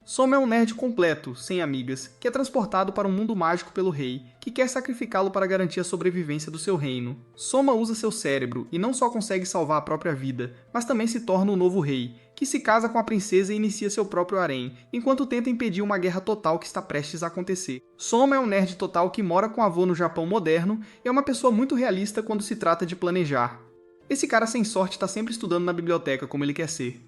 Soma é um nerd completo, sem amigas, que é transportado para um mundo mágico pelo rei, que quer sacrificá-lo para garantir a sobrevivência do seu reino. Soma usa seu cérebro e não só consegue salvar a própria vida, mas também se torna o novo rei, que se casa com a princesa e inicia seu próprio harém, enquanto tenta impedir uma guerra total que está prestes a acontecer. Soma é um nerd total que mora com o avô no Japão moderno e é uma pessoa muito realista quando se trata de planejar. Esse cara sem sorte está sempre estudando na biblioteca como ele quer ser.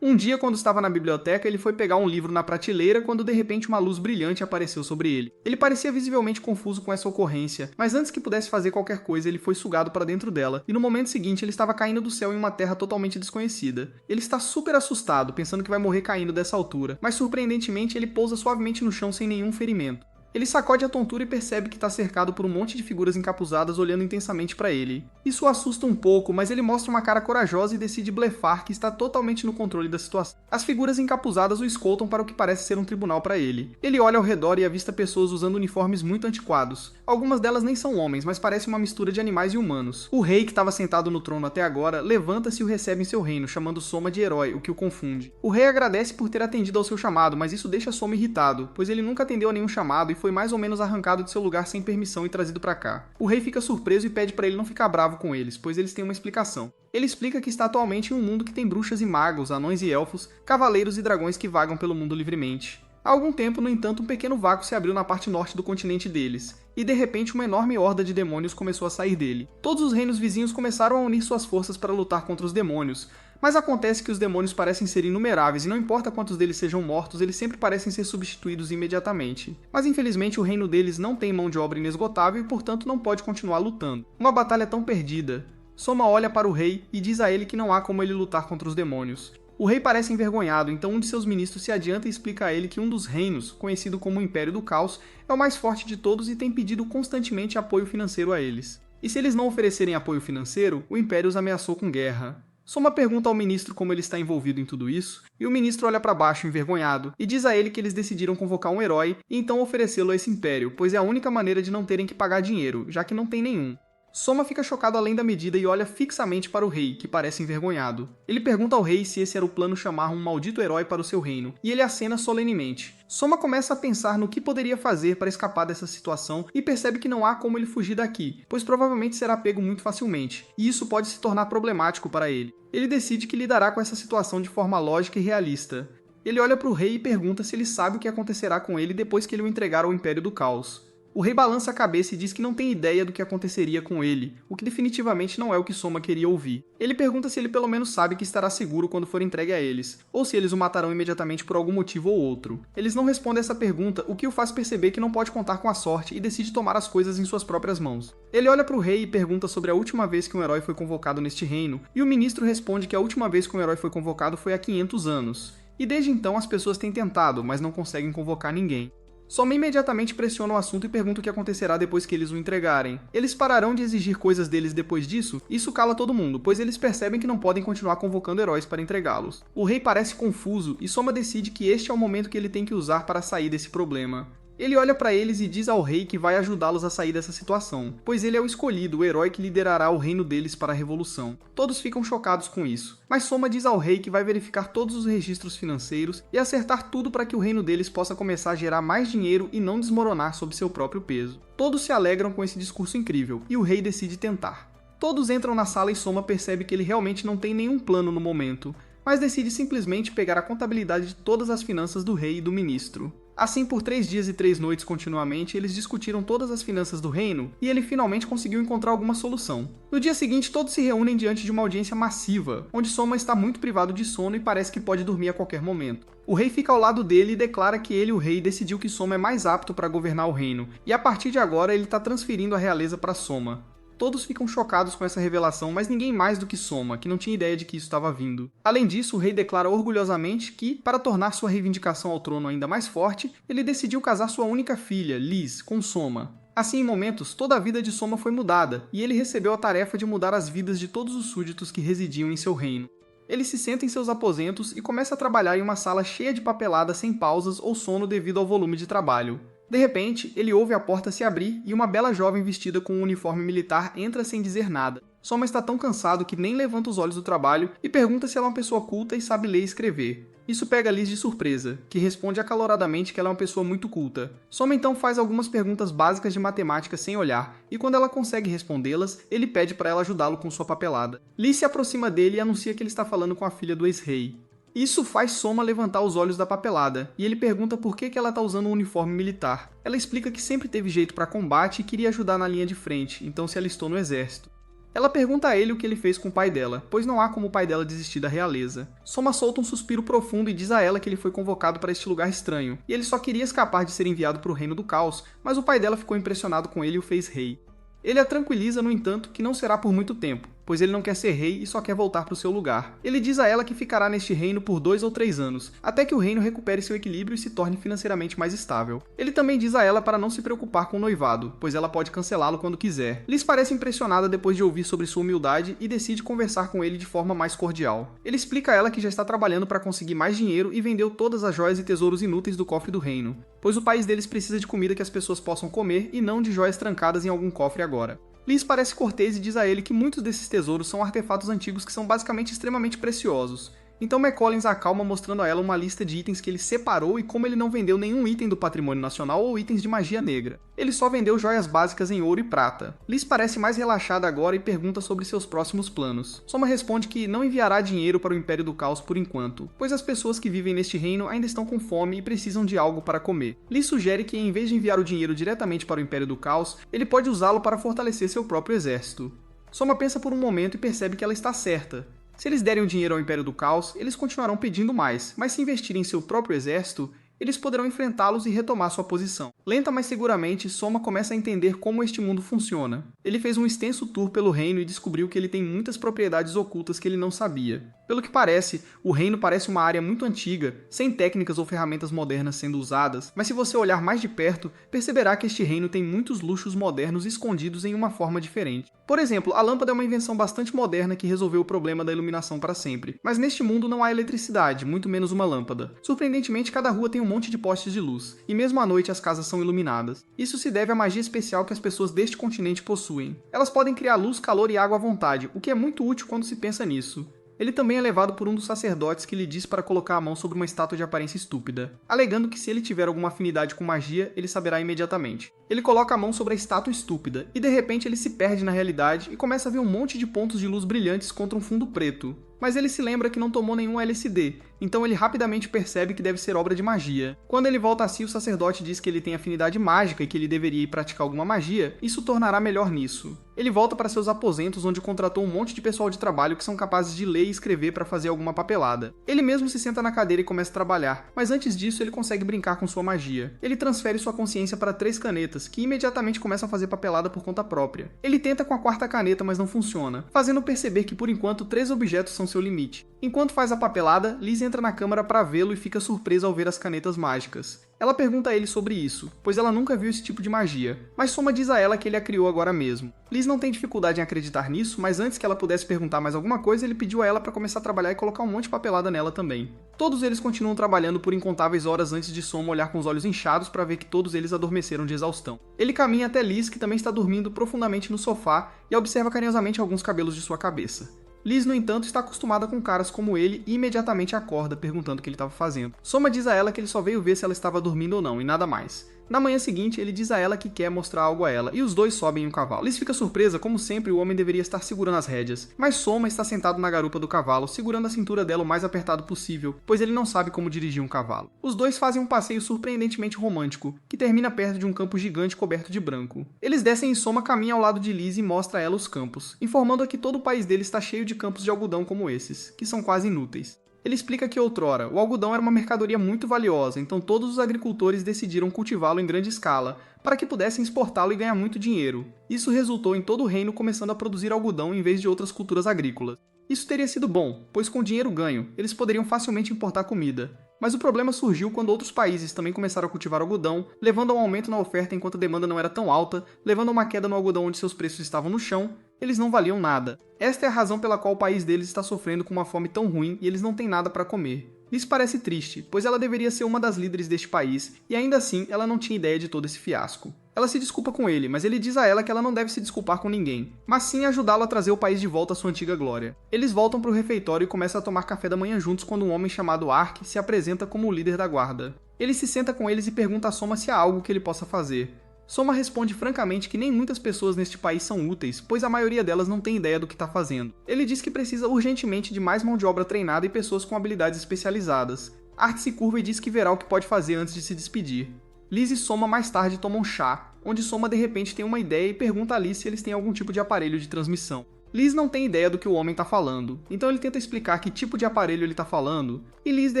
Um dia, quando estava na biblioteca, ele foi pegar um livro na prateleira quando de repente uma luz brilhante apareceu sobre ele. Ele parecia visivelmente confuso com essa ocorrência, mas antes que pudesse fazer qualquer coisa, ele foi sugado para dentro dela, e no momento seguinte ele estava caindo do céu em uma terra totalmente desconhecida. Ele está super assustado, pensando que vai morrer caindo dessa altura, mas surpreendentemente ele pousa suavemente no chão sem nenhum ferimento. Ele sacode a tontura e percebe que está cercado por um monte de figuras encapuzadas olhando intensamente para ele. Isso o assusta um pouco, mas ele mostra uma cara corajosa e decide blefar que está totalmente no controle da situação. As figuras encapuzadas o escoltam para o que parece ser um tribunal para ele. Ele olha ao redor e avista pessoas usando uniformes muito antiquados. Algumas delas nem são homens, mas parecem uma mistura de animais e humanos. O rei, que estava sentado no trono até agora, levanta-se e o recebe em seu reino, chamando Soma de herói, o que o confunde. O rei agradece por ter atendido ao seu chamado, mas isso deixa Soma irritado, pois ele nunca atendeu a nenhum chamado e foi mais ou menos arrancado de seu lugar sem permissão e trazido para cá. O rei fica surpreso e pede para ele não ficar bravo com eles, pois eles têm uma explicação. Ele explica que está atualmente em um mundo que tem bruxas e magos, anões e elfos, cavaleiros e dragões que vagam pelo mundo livremente. Há algum tempo, no entanto, um pequeno vácuo se abriu na parte norte do continente deles, e de repente uma enorme horda de demônios começou a sair dele. Todos os reinos vizinhos começaram a unir suas forças para lutar contra os demônios, mas acontece que os demônios parecem ser inumeráveis e não importa quantos deles sejam mortos, eles sempre parecem ser substituídos imediatamente. Mas infelizmente o reino deles não tem mão de obra inesgotável e portanto não pode continuar lutando. Uma batalha tão perdida. Soma olha para o rei e diz a ele que não há como ele lutar contra os demônios. O rei parece envergonhado, então um de seus ministros se adianta e explica a ele que um dos reinos, conhecido como o Império do Caos, é o mais forte de todos e tem pedido constantemente apoio financeiro a eles. E se eles não oferecerem apoio financeiro, o Império os ameaçou com guerra. Soma pergunta ao ministro como ele está envolvido em tudo isso, e o ministro olha para baixo envergonhado e diz a ele que eles decidiram convocar um herói e então oferecê-lo a esse império, pois é a única maneira de não terem que pagar dinheiro, já que não tem nenhum. Soma fica chocado além da medida e olha fixamente para o rei, que parece envergonhado. Ele pergunta ao rei se esse era o plano chamar um maldito herói para o seu reino, e ele acena solenemente. Soma começa a pensar no que poderia fazer para escapar dessa situação e percebe que não há como ele fugir daqui, pois provavelmente será pego muito facilmente, e isso pode se tornar problemático para ele. Ele decide que lidará com essa situação de forma lógica e realista. Ele olha para o rei e pergunta se ele sabe o que acontecerá com ele depois que ele o entregar ao Império do Caos. O rei balança a cabeça e diz que não tem ideia do que aconteceria com ele, o que definitivamente não é o que Soma queria ouvir. Ele pergunta se ele pelo menos sabe que estará seguro quando for entregue a eles, ou se eles o matarão imediatamente por algum motivo ou outro. Eles não respondem essa pergunta, o que o faz perceber que não pode contar com a sorte e decide tomar as coisas em suas próprias mãos. Ele olha para o rei e pergunta sobre a última vez que um herói foi convocado neste reino, e o ministro responde que a última vez que um herói foi convocado foi há 500 anos. E desde então as pessoas têm tentado, mas não conseguem convocar ninguém. Soma imediatamente pressiona o assunto e pergunta o que acontecerá depois que eles o entregarem. Eles pararão de exigir coisas deles depois disso? Isso cala todo mundo, pois eles percebem que não podem continuar convocando heróis para entregá-los. O rei parece confuso e Soma decide que este é o momento que ele tem que usar para sair desse problema. Ele olha para eles e diz ao rei que vai ajudá-los a sair dessa situação, pois ele é o escolhido, o herói que liderará o reino deles para a revolução. Todos ficam chocados com isso, mas Soma diz ao rei que vai verificar todos os registros financeiros e acertar tudo para que o reino deles possa começar a gerar mais dinheiro e não desmoronar sob seu próprio peso. Todos se alegram com esse discurso incrível, e o rei decide tentar. Todos entram na sala e Soma percebe que ele realmente não tem nenhum plano no momento, mas decide simplesmente pegar a contabilidade de todas as finanças do rei e do ministro. Assim, por 3 dias e 3 noites continuamente, eles discutiram todas as finanças do reino e ele finalmente conseguiu encontrar alguma solução. No dia seguinte, todos se reúnem diante de uma audiência massiva, onde Soma está muito privado de sono e parece que pode dormir a qualquer momento. O rei fica ao lado dele e declara que ele, o rei, decidiu que Soma é mais apto para governar o reino, e a partir de agora ele está transferindo a realeza para Soma. Todos ficam chocados com essa revelação, mas ninguém mais do que Soma, que não tinha ideia de que isso estava vindo. Além disso, o rei declara orgulhosamente que, para tornar sua reivindicação ao trono ainda mais forte, ele decidiu casar sua única filha, Liz, com Soma. Assim, em momentos, toda a vida de Soma foi mudada, e ele recebeu a tarefa de mudar as vidas de todos os súditos que residiam em seu reino. Ele se senta em seus aposentos e começa a trabalhar em uma sala cheia de papelada sem pausas ou sono devido ao volume de trabalho. De repente, ele ouve a porta se abrir e uma bela jovem vestida com um uniforme militar entra sem dizer nada. Soma está tão cansado que nem levanta os olhos do trabalho e pergunta se ela é uma pessoa culta e sabe ler e escrever. Isso pega Liz de surpresa, que responde acaloradamente que ela é uma pessoa muito culta. Soma então faz algumas perguntas básicas de matemática sem olhar, e quando ela consegue respondê-las, ele pede para ela ajudá-lo com sua papelada. Liz se aproxima dele e anuncia que ele está falando com a filha do ex-rei. Isso faz Soma levantar os olhos da papelada, e ele pergunta por que ela está usando um uniforme militar. Ela explica que sempre teve jeito para combate e queria ajudar na linha de frente, então se alistou no exército. Ela pergunta a ele o que ele fez com o pai dela, pois não há como o pai dela desistir da realeza. Soma solta um suspiro profundo e diz a ela que ele foi convocado para este lugar estranho, e ele só queria escapar de ser enviado para o Reino do Caos, mas o pai dela ficou impressionado com ele e o fez rei. Ele a tranquiliza, no entanto, que não será por muito tempo, pois ele não quer ser rei e só quer voltar para o seu lugar. Ele diz a ela que ficará neste reino por 2 ou 3 anos, até que o reino recupere seu equilíbrio e se torne financeiramente mais estável. Ele também diz a ela para não se preocupar com o noivado, pois ela pode cancelá-lo quando quiser. Liz parece impressionada depois de ouvir sobre sua humildade e decide conversar com ele de forma mais cordial. Ele explica a ela que já está trabalhando para conseguir mais dinheiro e vendeu todas as joias e tesouros inúteis do cofre do reino, pois o país deles precisa de comida que as pessoas possam comer e não de joias trancadas em algum cofre agora. Liz parece cortês e diz a ele que muitos desses tesouros são artefatos antigos que são basicamente extremamente preciosos. Então McCollins a acalma mostrando a ela uma lista de itens que ele separou e como ele não vendeu nenhum item do patrimônio nacional ou itens de magia negra. Ele só vendeu joias básicas em ouro e prata. Liz parece mais relaxada agora e pergunta sobre seus próximos planos. Soma responde que não enviará dinheiro para o Império do Caos por enquanto, pois as pessoas que vivem neste reino ainda estão com fome e precisam de algo para comer. Liz sugere que em vez de enviar o dinheiro diretamente para o Império do Caos, ele pode usá-lo para fortalecer seu próprio exército. Soma pensa por um momento e percebe que ela está certa. Se eles derem o dinheiro ao Império do Caos, eles continuarão pedindo mais, mas se investirem em seu próprio exército, eles poderão enfrentá-los e retomar sua posição. Lenta, mas seguramente, Soma começa a entender como este mundo funciona. Ele fez um extenso tour pelo reino e descobriu que ele tem muitas propriedades ocultas que ele não sabia. Pelo que parece, o reino parece uma área muito antiga, sem técnicas ou ferramentas modernas sendo usadas, mas se você olhar mais de perto, perceberá que este reino tem muitos luxos modernos escondidos em uma forma diferente. Por exemplo, a lâmpada é uma invenção bastante moderna que resolveu o problema da iluminação para sempre, mas neste mundo não há eletricidade, muito menos uma lâmpada. Surpreendentemente, cada rua tem um monte de postes de luz, e mesmo à noite as casas são iluminadas. Isso se deve à magia especial que as pessoas deste continente possuem. Elas podem criar luz, calor e água à vontade, o que é muito útil quando se pensa nisso. Ele também é levado por um dos sacerdotes que lhe diz para colocar a mão sobre uma estátua de aparência estúpida, alegando que se ele tiver alguma afinidade com magia, ele saberá imediatamente. Ele coloca a mão sobre a estátua estúpida, e de repente ele se perde na realidade e começa a ver um monte de pontos de luz brilhantes contra um fundo preto. Mas ele se lembra que não tomou nenhum LSD, então ele rapidamente percebe que deve ser obra de magia. Quando ele volta a si, o sacerdote diz que ele tem afinidade mágica e que ele deveria ir praticar alguma magia, isso o tornará melhor nisso. Ele volta para seus aposentos, onde contratou um monte de pessoal de trabalho que são capazes de ler e escrever para fazer alguma papelada. Ele mesmo se senta na cadeira e começa a trabalhar, mas antes disso ele consegue brincar com sua magia. Ele transfere sua consciência para 3 canetas, que imediatamente começam a fazer papelada por conta própria. Ele tenta com a 4ª caneta, mas não funciona, fazendo perceber que por enquanto 3 objetos são seu limite. Enquanto faz a papelada, Liz entra na câmara para vê-lo e fica surpresa ao ver as canetas mágicas. Ela pergunta a ele sobre isso, pois ela nunca viu esse tipo de magia, mas Soma diz a ela que ele a criou agora mesmo. Liz não tem dificuldade em acreditar nisso, mas antes que ela pudesse perguntar mais alguma coisa, ele pediu a ela para começar a trabalhar e colocar um monte de papelada nela também. Todos eles continuam trabalhando por incontáveis horas antes de Soma olhar com os olhos inchados para ver que todos eles adormeceram de exaustão. Ele caminha até Liz, que também está dormindo profundamente no sofá, e observa carinhosamente alguns cabelos de sua cabeça. Liz, no entanto, está acostumada com caras como ele e imediatamente acorda, perguntando o que ele estava fazendo. Soma diz a ela que ele só veio ver se ela estava dormindo ou não, e nada mais. Na manhã seguinte, ele diz a ela que quer mostrar algo a ela, e os dois sobem em um cavalo. Liz fica surpresa, como sempre o homem deveria estar segurando as rédeas, mas Soma está sentado na garupa do cavalo, segurando a cintura dela o mais apertado possível, pois ele não sabe como dirigir um cavalo. Os dois fazem um passeio surpreendentemente romântico, que termina perto de um campo gigante coberto de branco. Eles descem e Soma caminha ao lado de Liz e mostra a ela os campos, informando-a que todo o país dele está cheio de campos de algodão como esses, que são quase inúteis. Ele explica que outrora, o algodão era uma mercadoria muito valiosa, então todos os agricultores decidiram cultivá-lo em grande escala, para que pudessem exportá-lo e ganhar muito dinheiro. Isso resultou em todo o reino começando a produzir algodão em vez de outras culturas agrícolas. Isso teria sido bom, pois com o dinheiro ganho, eles poderiam facilmente importar comida. Mas o problema surgiu quando outros países também começaram a cultivar algodão, levando a um aumento na oferta enquanto a demanda não era tão alta, levando a uma queda no algodão onde seus preços estavam no chão, eles não valiam nada. Esta é a razão pela qual o país deles está sofrendo com uma fome tão ruim e eles não têm nada para comer. Liz parece triste, pois ela deveria ser uma das líderes deste país, e ainda assim ela não tinha ideia de todo esse fiasco. Ela se desculpa com ele, mas ele diz a ela que ela não deve se desculpar com ninguém, mas sim ajudá-lo a trazer o país de volta à sua antiga glória. Eles voltam para o refeitório e começam a tomar café da manhã juntos quando um homem chamado Ark se apresenta como o líder da guarda. Ele se senta com eles e pergunta a Soma se há algo que ele possa fazer. Soma responde francamente que nem muitas pessoas neste país são úteis, pois a maioria delas não tem ideia do que está fazendo. Ele diz que precisa urgentemente de mais mão de obra treinada e pessoas com habilidades especializadas. Ark se curva e diz que verá o que pode fazer antes de se despedir. Liz e Soma mais tarde tomam chá, onde Soma de repente tem uma ideia e pergunta a Liz se eles têm algum tipo de aparelho de transmissão. Liz não tem ideia do que o homem está falando, então ele tenta explicar que tipo de aparelho ele está falando, e Liz de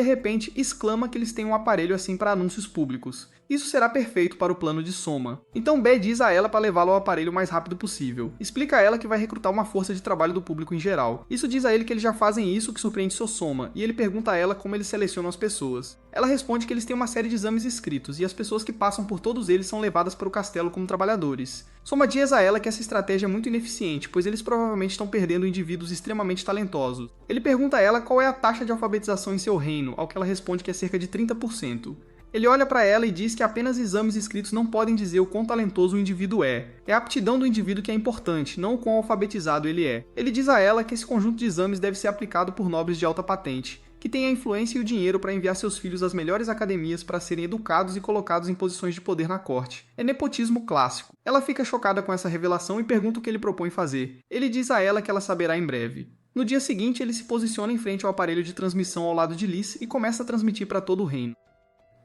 repente exclama que eles têm um aparelho assim para anúncios públicos. Isso será perfeito para o plano de Soma. Então Bé diz a ela para levá-lo ao aparelho o mais rápido possível. Explica a ela que vai recrutar uma força de trabalho do público em geral. Isso diz a ele que eles já fazem isso, que surpreende seu Soma, e ele pergunta a ela como eles selecionam as pessoas. Ela responde que eles têm uma série de exames escritos, e as pessoas que passam por todos eles são levadas para o castelo como trabalhadores. Soma diz a ela que essa estratégia é muito ineficiente, pois eles provavelmente estão perdendo indivíduos extremamente talentosos. Ele pergunta a ela qual é a taxa de alfabetização em seu reino, ao que ela responde que é cerca de 30%. Ele olha para ela e diz que apenas exames escritos não podem dizer o quão talentoso o indivíduo é. É a aptidão do indivíduo que é importante, não o quão alfabetizado ele é. Ele diz a ela que esse conjunto de exames deve ser aplicado por nobres de alta patente, que têm a influência e o dinheiro para enviar seus filhos às melhores academias para serem educados e colocados em posições de poder na corte. É nepotismo clássico. Ela fica chocada com essa revelação e pergunta o que ele propõe fazer. Ele diz a ela que ela saberá em breve. No dia seguinte, ele se posiciona em frente ao aparelho de transmissão ao lado de Liz e começa a transmitir para todo o reino.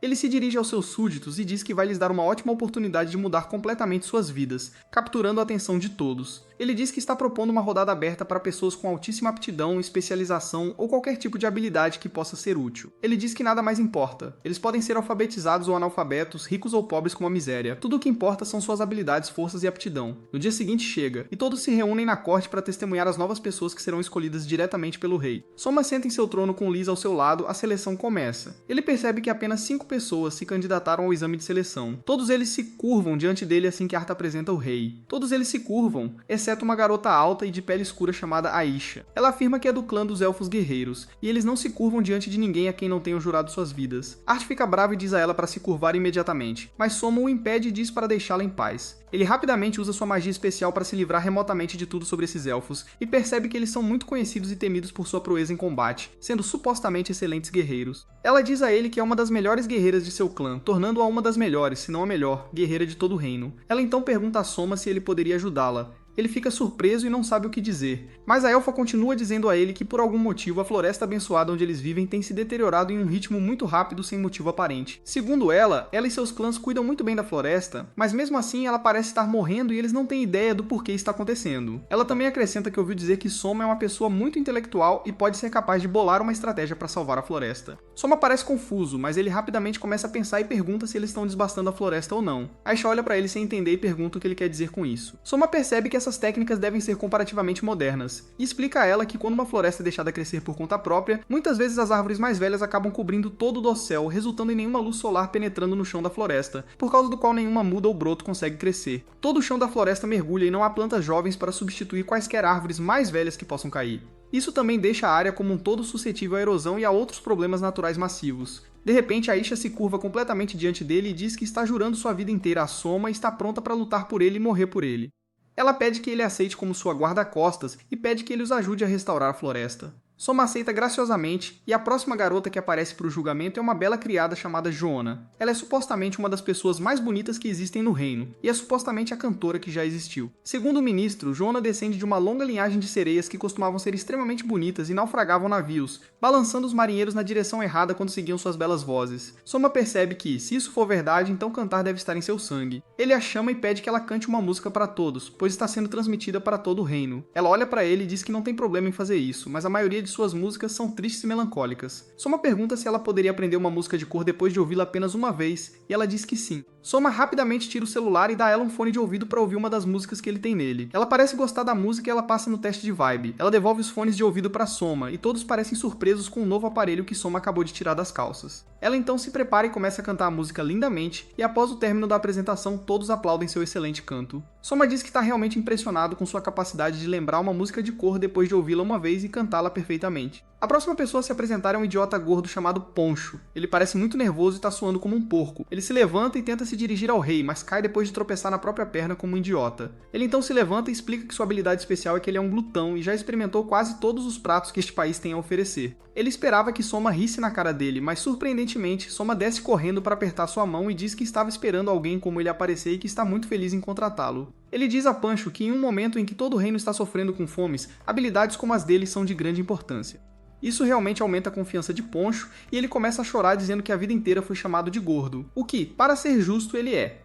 Ele se dirige aos seus súditos e diz que vai lhes dar uma ótima oportunidade de mudar completamente suas vidas, capturando a atenção de todos. Ele diz que está propondo uma rodada aberta para pessoas com altíssima aptidão, especialização ou qualquer tipo de habilidade que possa ser útil. Ele diz que nada mais importa. Eles podem ser alfabetizados ou analfabetos, ricos ou pobres como a miséria. Tudo o que importa são suas habilidades, forças e aptidão. No dia seguinte chega, e todos se reúnem na corte para testemunhar as novas pessoas que serão escolhidas diretamente pelo rei. Soma senta em seu trono com Liz ao seu lado, a seleção começa. Ele percebe que apenas 5 pessoas se candidataram ao exame de seleção. Todos eles se curvam diante dele assim que Arta apresenta o rei. Todos eles se curvam, exceto uma garota alta e de pele escura chamada Aisha. Ela afirma que é do clã dos Elfos Guerreiros, e eles não se curvam diante de ninguém a quem não tenham jurado suas vidas. Art fica bravo e diz a ela para se curvar imediatamente, mas Soma o impede e diz para deixá-la em paz. Ele rapidamente usa sua magia especial para se livrar remotamente de tudo sobre esses elfos, e percebe que eles são muito conhecidos e temidos por sua proeza em combate, sendo supostamente excelentes guerreiros. Ela diz a ele que é uma das melhores guerreiras de seu clã, tornando-a uma das melhores, se não a melhor, guerreira de todo o reino. Ela então pergunta a Soma se ele poderia ajudá-la. Ele fica surpreso e não sabe o que dizer, mas a elfa continua dizendo a ele que por algum motivo a floresta abençoada onde eles vivem tem se deteriorado em um ritmo muito rápido sem motivo aparente. Segundo ela e seus clãs cuidam muito bem da floresta, mas mesmo assim ela parece estar morrendo e eles não têm ideia do porquê está acontecendo. Ela também acrescenta que ouviu dizer que Soma é uma pessoa muito intelectual e pode ser capaz de bolar uma estratégia para salvar a floresta. Soma parece confuso, mas ele rapidamente começa a pensar e pergunta se eles estão desbastando a floresta ou não. Aisha olha para ele sem entender e pergunta o que ele quer dizer com isso. Soma percebe que essas técnicas devem ser comparativamente modernas, e explica a ela que quando uma floresta é deixada crescer por conta própria, muitas vezes as árvores mais velhas acabam cobrindo todo o dossel, resultando em nenhuma luz solar penetrando no chão da floresta, por causa do qual nenhuma muda ou broto consegue crescer. Todo o chão da floresta mergulha e não há plantas jovens para substituir quaisquer árvores mais velhas que possam cair. Isso também deixa a área como um todo suscetível à erosão e a outros problemas naturais massivos. De repente, Aisha se curva completamente diante dele e diz que está jurando sua vida inteira a Soma e está pronta para lutar por ele e morrer por ele. Ela pede que ele aceite como sua guarda-costas e pede que ele os ajude a restaurar a floresta. Soma aceita graciosamente, e a próxima garota que aparece para o julgamento é uma bela criada chamada Joana. Ela é supostamente uma das pessoas mais bonitas que existem no reino, e é supostamente a cantora que já existiu. Segundo o ministro, Joana descende de uma longa linhagem de sereias que costumavam ser extremamente bonitas e naufragavam navios, balançando os marinheiros na direção errada quando seguiam suas belas vozes. Soma percebe que, se isso for verdade, então cantar deve estar em seu sangue. Ele a chama e pede que ela cante uma música para todos, pois está sendo transmitida para todo o reino. Ela olha para ele e diz que não tem problema em fazer isso, mas a maioria de suas músicas são tristes e melancólicas. Soma pergunta se ela poderia aprender uma música de cor depois de ouvi-la apenas uma vez, e ela diz que sim. Soma rapidamente tira o celular e dá a ela um fone de ouvido para ouvir uma das músicas que ele tem nele. Ela parece gostar da música e ela passa no teste de vibe. Ela devolve os fones de ouvido para Soma, e todos parecem surpresos com o novo aparelho que Soma acabou de tirar das calças. Ela então se prepara e começa a cantar a música lindamente, e após o término da apresentação, todos aplaudem seu excelente canto. Soma diz que está realmente impressionado com sua capacidade de lembrar uma música de cor depois de ouvi-la uma vez e cantá-la perfeitamente. perfeitamente. A próxima pessoa a se apresentar é um idiota gordo chamado Poncho. Ele parece muito nervoso e tá suando como um porco. Ele se levanta e tenta se dirigir ao rei, mas cai depois de tropeçar na própria perna como um idiota. Ele então se levanta e explica que sua habilidade especial é que ele é um glutão e já experimentou quase todos os pratos que este país tem a oferecer. Ele esperava que Soma risse na cara dele, mas surpreendentemente, Soma desce correndo para apertar sua mão e diz que estava esperando alguém como ele aparecer e que está muito feliz em contratá-lo. Ele diz a Pancho que em um momento em que todo o reino está sofrendo com fomes, habilidades como as dele são de grande importância. Isso realmente aumenta a confiança de Poncho e ele começa a chorar dizendo que a vida inteira foi chamado de gordo, o que, para ser justo, ele é.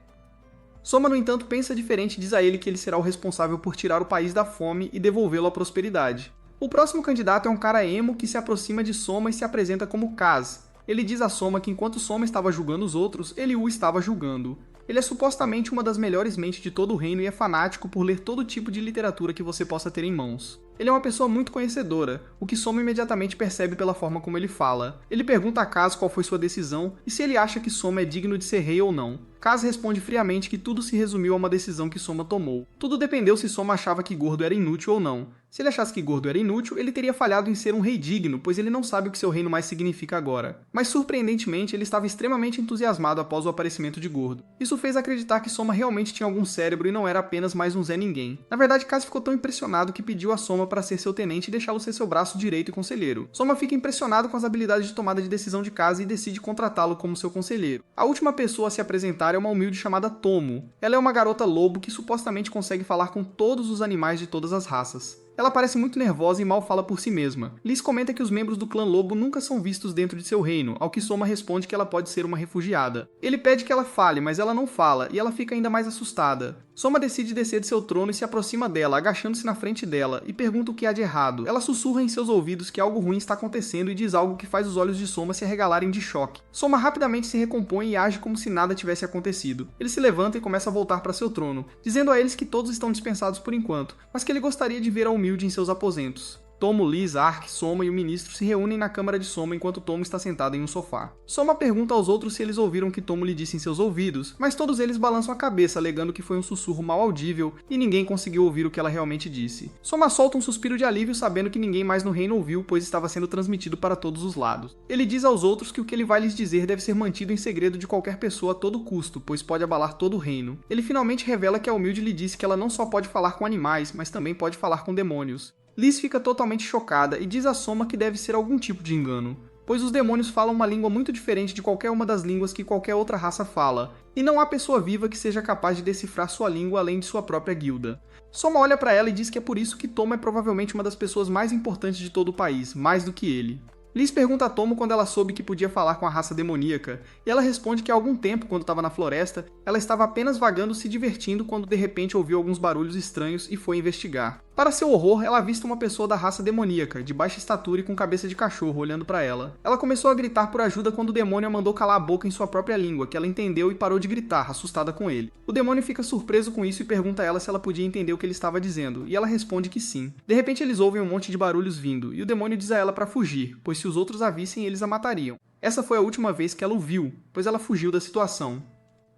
Soma, no entanto, pensa diferente e diz a ele que ele será o responsável por tirar o país da fome e devolvê-lo à prosperidade. O próximo candidato é um cara emo que se aproxima de Soma e se apresenta como Kaz. Ele diz a Soma que enquanto Soma estava julgando os outros, ele o estava julgando. Ele é supostamente uma das melhores mentes de todo o reino e é fanático por ler todo tipo de literatura que você possa ter em mãos. Ele é uma pessoa muito conhecedora, o que Soma imediatamente percebe pela forma como ele fala. Ele pergunta a Kaz qual foi sua decisão e se ele acha que Soma é digno de ser rei ou não. Kaz responde friamente que tudo se resumiu a uma decisão que Soma tomou. Tudo dependeu se Soma achava que Gordo era inútil ou não. Se ele achasse que Gordo era inútil, ele teria falhado em ser um rei digno, pois ele não sabe o que seu reino mais significa agora. Mas surpreendentemente, ele estava extremamente entusiasmado após o aparecimento de Gordo. Isso fez acreditar que Soma realmente tinha algum cérebro e não era apenas mais um Zé Ninguém. Na verdade, Kaz ficou tão impressionado que pediu a Soma para ser seu tenente e deixá-lo ser seu braço direito e conselheiro. Soma fica impressionado com as habilidades de tomada de decisão de Kaz e decide contratá-lo como seu conselheiro. A última pessoa a se apresentar é uma humilde chamada Tomo. Ela é uma garota lobo que supostamente consegue falar com todos os animais de todas as raças. Ela parece muito nervosa e mal fala por si mesma. Liz comenta que os membros do clã lobo nunca são vistos dentro de seu reino, ao que Soma responde que ela pode ser uma refugiada. Ele pede que ela fale, mas ela não fala, e ela fica ainda mais assustada. Soma decide descer de seu trono e se aproxima dela, agachando-se na frente dela, e pergunta o que há de errado. Ela sussurra em seus ouvidos que algo ruim está acontecendo e diz algo que faz os olhos de Soma se arregalarem de choque. Soma rapidamente se recompõe e age como se nada tivesse acontecido. Ele se levanta e começa a voltar para seu trono, dizendo a eles que todos estão dispensados por enquanto, mas que ele gostaria de ver a humilde em seus aposentos. Tomo, Liz, Ark, Soma e o ministro se reúnem na câmara de Soma enquanto Tomo está sentado em um sofá. Soma pergunta aos outros se eles ouviram o que Tomo lhe disse em seus ouvidos, mas todos eles balançam a cabeça, alegando que foi um sussurro mal audível e ninguém conseguiu ouvir o que ela realmente disse. Soma solta um suspiro de alívio sabendo que ninguém mais no reino ouviu, pois estava sendo transmitido para todos os lados. Ele diz aos outros que o que ele vai lhes dizer deve ser mantido em segredo de qualquer pessoa a todo custo, pois pode abalar todo o reino. Ele finalmente revela que a humilde lhe disse que ela não só pode falar com animais, mas também pode falar com demônios. Liz fica totalmente chocada e diz a Soma que deve ser algum tipo de engano, pois os demônios falam uma língua muito diferente de qualquer uma das línguas que qualquer outra raça fala, e não há pessoa viva que seja capaz de decifrar sua língua além de sua própria guilda. Soma olha para ela e diz que é por isso que Tomo é provavelmente uma das pessoas mais importantes de todo o país, mais do que ele. Liz pergunta a Tomo quando ela soube que podia falar com a raça demoníaca, e ela responde que há algum tempo, quando estava na floresta, ela estava apenas vagando se divertindo quando de repente ouviu alguns barulhos estranhos e foi investigar. Para seu horror, ela avista uma pessoa da raça demoníaca, de baixa estatura e com cabeça de cachorro, olhando para ela. Ela começou a gritar por ajuda quando o demônio a mandou calar a boca em sua própria língua, que ela entendeu e parou de gritar, assustada com ele. O demônio fica surpreso com isso e pergunta a ela se ela podia entender o que ele estava dizendo, e ela responde que sim. De repente eles ouvem um monte de barulhos vindo, e o demônio diz a ela para fugir, pois se os outros a vissem, eles a matariam. Essa foi a última vez que ela o viu, pois ela fugiu da situação.